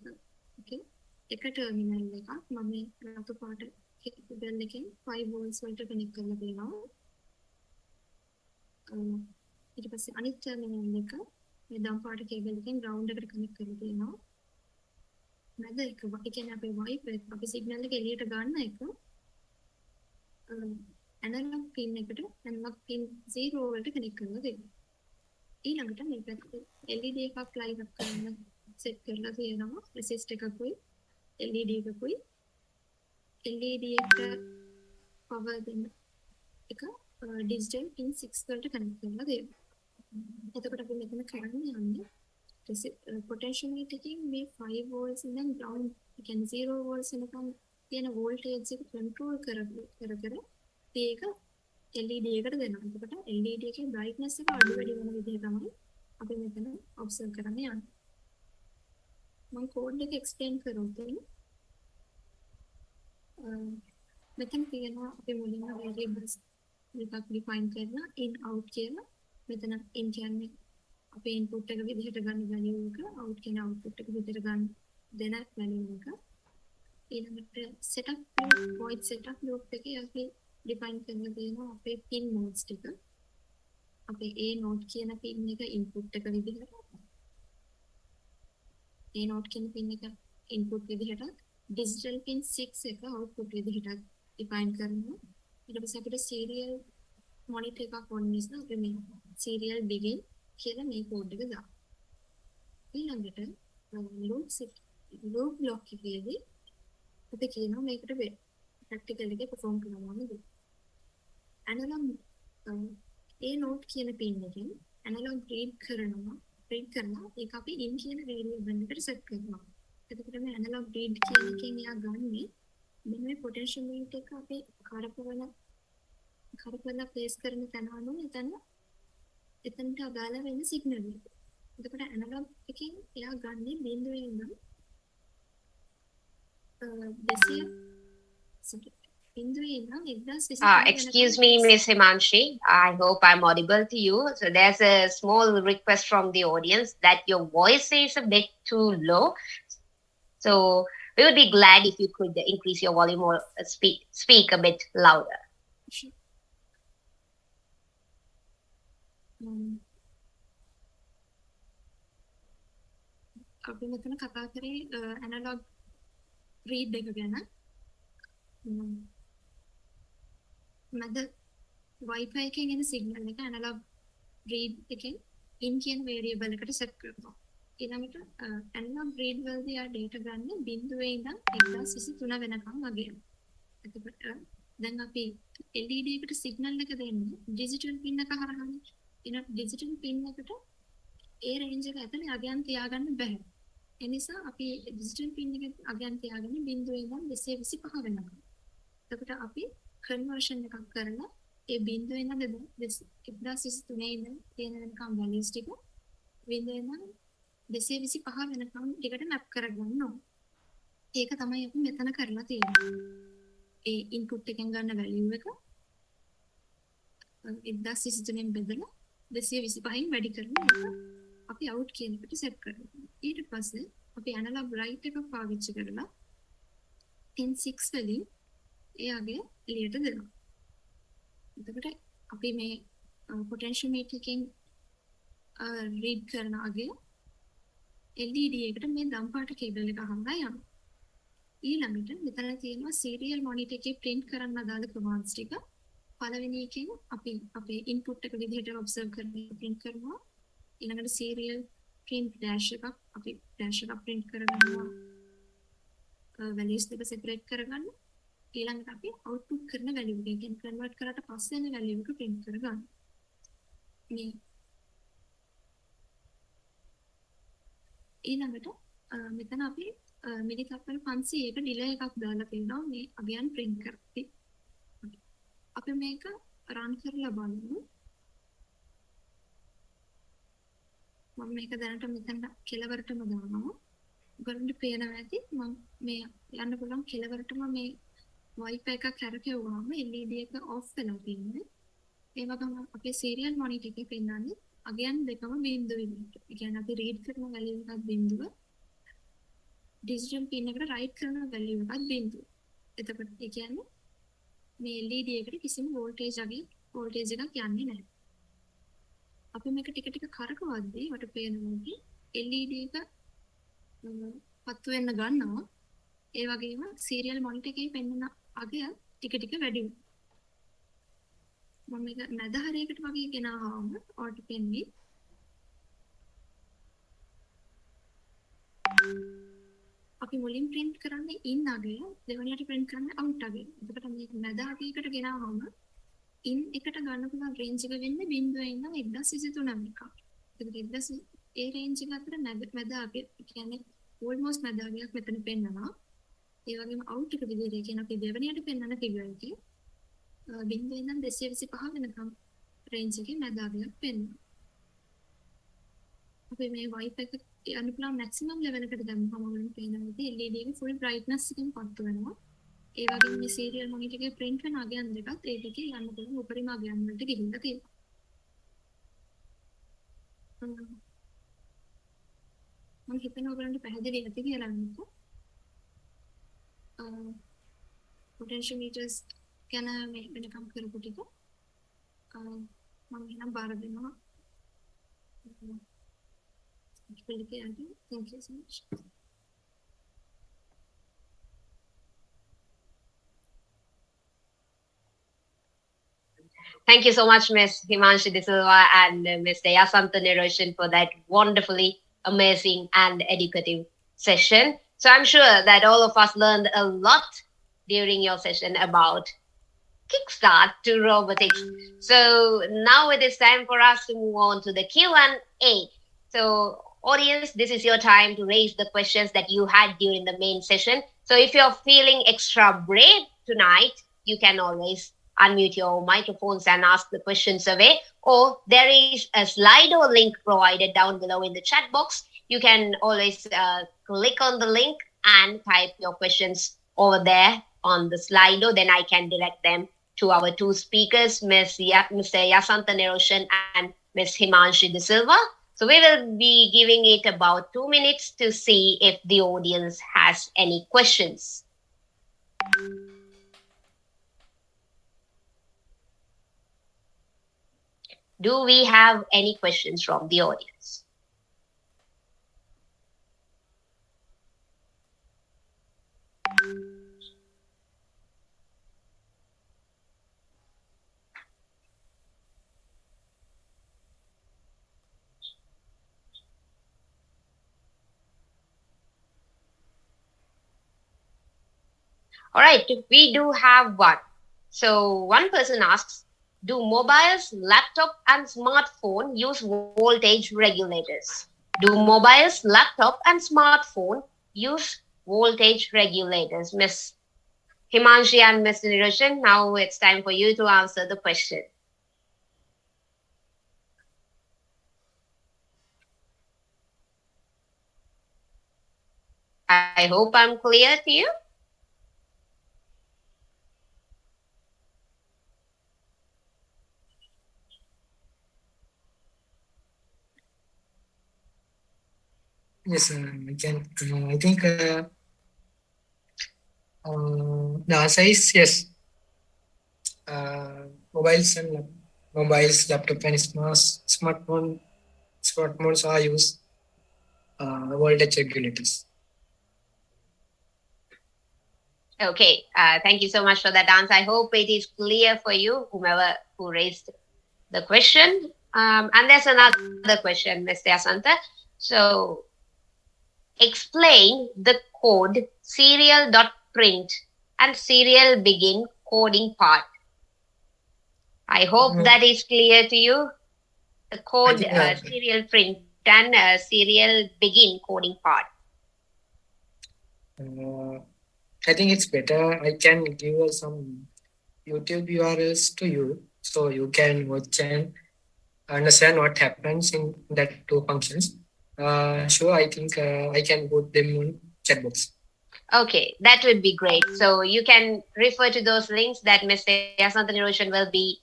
එකේ එක ටර්මිනල් එකක් මම මේ රතු පාට කේබල් එකෙන් 5 volts වලට කනෙක්ට් කරලා තියෙනවා. ඊට පස්සේ අනිත් ටර්මිනල් එක මේ දම් පාට කේබල් එකෙන් ground එකට කනෙක්ට් කරලා තියෙනවා. මැද එක ඒ කියන්නේ අපේ wifi අපි සිග්නල් එක එළියට ගන්න එක ඇනලොග් පින් එකට ඇනලොග් පින් 0 වලට කනෙක්ට් කරලා දෙනවා. ඊළඟට මේ පැත්තේ LED එකක් ලයිට් අප් කරන්න සෙට් කරලා තියෙනවා. resist එකකුයි LED එකකුයි LED එක power දෙන්න එක digital pin 6 වලට කනෙක්ට් කරලා දෙනවා. එතකොට අපි මෙතන කරන්න යන්නේ potentiometer එකකින් මේ 5 volts ඉඳන් ground ඒ කියන්නේ 0 volts වෙනකම් තියෙන voltage එක control කර ඒක LED එකට දෙනවා. එතකොට LED එකේ brightness එක අඩු වැඩි වෙන විදිහ තමයි අපි මෙතන observe කරන්න යන්නේ. මම code එක explain කරොත් මෙතන තියෙනවා අපි මුලින්ම variables එකක් define කරලා in out කියලා. මෙතන in කියන්නේ අපේ input එක විදිහට ගන්න value එක, out කියන output එක විදිහට ගන්න දෙන value එක. ඊළඟට setup loop, void setup loop එකේ අපි define කරලා තියෙනවා අපේ pin nodes ටික. අපේ A node කියන pin එක input එක විදිහට, A node කියන pin එක input විදිහට, digital pin 6 එක output විදිහට define කරනවා. ඊට පස්සේ අපිට serial monitor එකක් ඕන නිසා අපි මේ serial begin කියලා මේ code එක දානවා. ඊළඟට loop block එකේදී අපි කියනවා මේකට practical එකේ perform කරනවා නේද? analog A node කියන pin එකෙන් analog read කරනවා ඒක අපි in කියන variable එකට set කරනවා. එතකොට මේ analog read කියන එකෙන් එයා ගන්නේ මේ potentiometer එක අපි කරපවල place කරන තැන අනුව එතනට අදාළ වෙන සිග්නල් එක. එතකොට ඇනලොග් එකෙන් එයා ගන්නේ බිඳුවේ ඉඳන් 200 excuse me, Miss Himanshi. I hope I'm audible to you. So there's a small request from the audience that your voice is a bit too low. So we would be glad if you could increase your volume or speak a bit louder. Sure. අපි මෙතන කතා කරේ analogue read එක ගැන. මැද Wi-Fi එකෙන් එන signal එක ඇනලොග් රීඩ් එකෙන් in කියන variable එකට set කරනවා. ඊළඟට ඇනලොග් රීඩ් වලදී ආ data ගන්න බිඳුවේ ඉඳන් 1023 වෙනකම් වගේ. එතකොට දැන් අපි LED එකට සිග්නල් එක දෙන්නේ digital pin එක හරහානේ. in digital pin එකට ඒ range එක ඇතුලේ අගයන් තියාගන්න බෑ. ඒ නිසා අපි digital pin එක අගයන් තියාගන්නේ බිඳුවේ ඉඳන් 225 වෙනකම්. එතකොට අපි conversion එකක් කරලා ඒ බිඳුවේ ඉඳන් 1023 ඉඳන් තියෙන වෙනකම් values ටික බිඳුවේ ඉඳන් 225 වෙනකම් ටිකට map කරගන්න ඕන. ඒක තමයි අපි මෙතන කරලා තියෙන්නේ. ඒ input එකෙන් ගන්න value එක 1023 බෙදලා 225න් වැඩි කරලා අපි out කියන එකට set කරනවා. ඊට පස්සේ අපි analog write එක පාවිච්චි කරලා pin 6 වලින් එයාගේ එළියට දෙනවා. එතකොට අපි මේ potentiometer එකෙන් read කරන අගේ LED එකට මේ දම් පාට කේබල් එක හංගා යනවා. ඊළඟට මෙතන තියෙනවා serial monitor එකේ print කරන්න අදාළ commands ටික. පළවෙනි එකෙන් අපි අපේ input එක විදිහට observe කරලා print කරනවා. ඊළඟට serial print dash එකක් අපි dash එකක් print කරගන්නවා. values දෙක separate කරගන්න. ඊළඟට අපි output කරන value එක කියන්නේ convert කරාට පස්සේ එන value එක print කරගන්න. මේ ඊළඟට මෙතන අපි මිලිකප්පල් 500ක delay එකක් දාලා තියෙනවා මේ අගයන් print කරද්දී. අපි මේක run කරලා බලමු. මම මේක දැනට මෙතන කෙලවරටම දානවා. ඔයගොල්ලන්ට පේනවා ඇති මම මේ යන්න පුළුවන් කෙලවරටම මේ Wi-Fi එකක් කරකෙවුවාම LED එක off වෙලා තියෙන්නේ. ඒ වගේම අපේ serial monitor එකේ පෙන්නන්නේ අගයන් දෙකම බිඳුව විදිහට. ඒ කියන්නේ අපි read කරන value එකක් බිඳුව. digital pin එකට write කරන value එකක් බිඳුව. එතකොට ඒ කියන්නේ මේ LED එකට කිසිම voltage එකක් යන්නේ නැහැ. අපි මේක ටික ටික කරකවද්දී වට පේනවා LED එක පත්තු වෙන්න ගන්නවා. ඒ වගේම serial monitor එකේ පෙන්වන අගය ටික ටික වැඩි වෙනවා. මම මේක මැද හරියකට වගේ ගෙනාවාම ඔයාලට පෙන්නේ අපි මුලින් print කරන්නේ in අගය දෙවෙනියට print කරන්නේ out අගය. එතකොට මේක මැද අගයකට ගෙනාවාම in එකට ගන්න පුළුවන් range එක වෙන්නේ 0 ඉඳන් 1023 එකක්. එතකොට ඒ range එක අතර මැද අගය කියන්නේ almost මැද අගයක් මෙතන පෙන්නනවා. ඒ වගේම out එක විදිහට කියන අපි දෙවෙනියට පෙන්නන figure එකේ 0 ඉඳන් 225 වෙනකම් range එකේ මැද අගයක් පෙන්නනවා. අපි මේ Wi-Fi එක යන්න පුළුවන් maximum level එකට දැම්මම වලින් පේනවා LED එක full brightness එකෙන් පත්තු වෙනවා. ඒ වගේම මේ serial monitor එකේ print වෙන අගයන් දෙකත් ඒ දෙකේ යන්න පුළුවන් උපරිම අගයන් වලට ගිහිල්ලා තියෙනවා. මම හිතනවා ඔයගලන්ට පැහැදිලි ඇති කියලා නේද? potentiometers ගැන මේ වෙනකම් කරපු ටික මම එහෙනම් බාර දෙනවා. Thank you so much. Thank you so much, Ms. Himanshi De Silva and Mr. Yasanta Niroshan for that wonderfully amazing and educative session. So I'm sure that all of us learned a lot during your session about Kickstart to Robotics. So now it is time for us to move on to the Q&A. So audience, this is your time to raise the questions that you had during the main session. So if you're feeling extra brave tonight, you can always unmute your microphones and ask the questions away. Or there is a Slido link provided down below in the chat box. You can always click on the link and type your questions over there on the Slido. Then I can direct them to our two speakers, Mr. Yasanta Niroshan and Ms. Himanshi De Silva. So we will be giving it about 2 minutes to see if the audience has any questions. Do we have any questions from the audience? All right, we do have one. So one person asks, do mobiles, laptop, and smartphone use voltage regulators? Do mobiles, laptop, and smartphone use voltage regulators? Ms. Himanshi and Mr. Niroshan, now it's time for you to answer the question. I hope I'm clear to you. Yes, I can. I think the answer is yes. Mobiles, laptop, and smartphones are use voltage regulators. Okay, thank you so much for that answer. I hope it is clear for you, whomever who raised the question. And there's another question, Mr. Asanta. So, explain the code serial.print and serial begin coding part. I hope that is clear to you. The code serial print and serial begin coding part. I think it's better. I can give you some YouTube URLs to you, so you can watch and understand what happens in that two functions, sure, I think I can put them on chat box. Okay, that would be great. So you can refer to those links that Mr. Yasanta Niroshan will be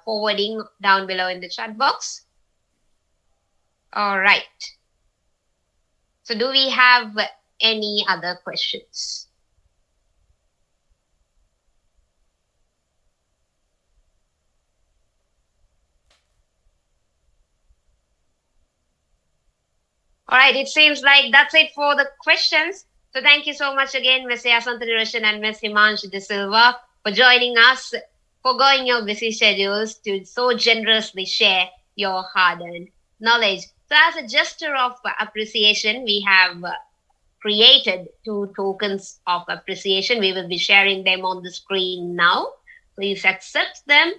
forwarding down below in the chat box. All right. So do we have any other questions? All right, it seems like that's it for the questions. So thank you so much again, Ms. Yasanta Niroshan and Ms. Himanshi De Silva, for joining us, forgoing your busy schedules to so generously share your hard-earned knowledge. So as a gesture of appreciation, we have created 2 tokens of appreciation. We will be sharing them on the screen now. Please accept them.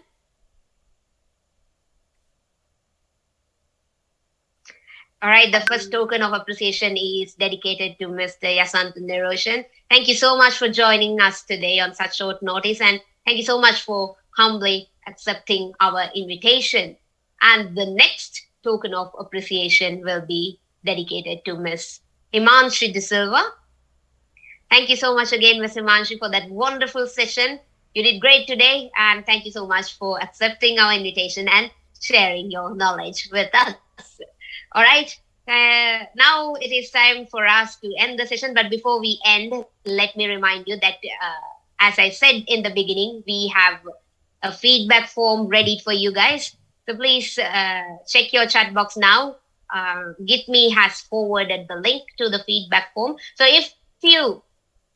All right, the first token of appreciation is dedicated to Mr. Yasanta Niroshan. Thank you so much for joining us today on such short notice, and thank you so much for humbly accepting our invitation. And the next token of appreciation will be dedicated to Ms. Himanshi De Silva. Thank you so much again, Ms. Himanshi, for that wonderful session. You did great today, and thank you so much for accepting our invitation and sharing your knowledge with us. All right, now it is time for us to end the session. But before we end, let me remind you that, as I said in the beginning, we have a feedback form ready for you guys. So please check your chat box now. GitMe has forwarded the link to the feedback form. So if you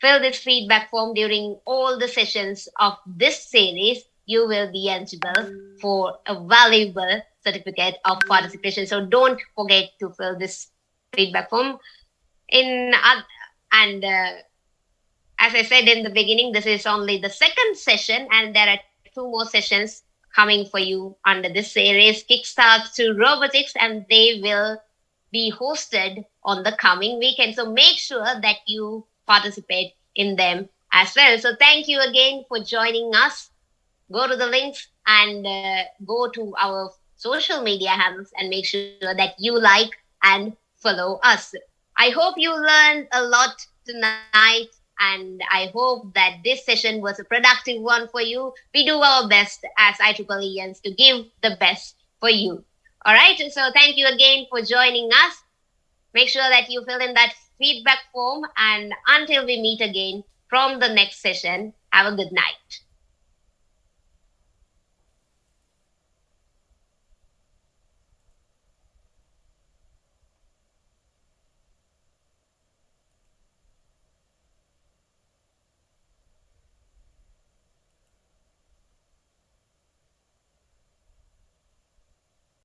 fill this feedback form during all the sessions of this series, you will be eligible for a valuable certificate of participation. So don't forget to fill this feedback form. As I said in the beginning, this is only the second session, and there are 2 more sessions coming for you under this series, Kickstart to Robotics, and they will be hosted on the coming weekend. So make sure that you participate in them as well. So thank you again for joining us. Go to the links and go to our social media handles and make sure that you like and follow us. I hope you learned a lot tonight, and I hope that this session was a productive one for you. We do our best as IEEEians to give the best for you. All right, so thank you again for joining us. Make sure that you fill in that feedback form, and until we meet again from the next session, have a good night.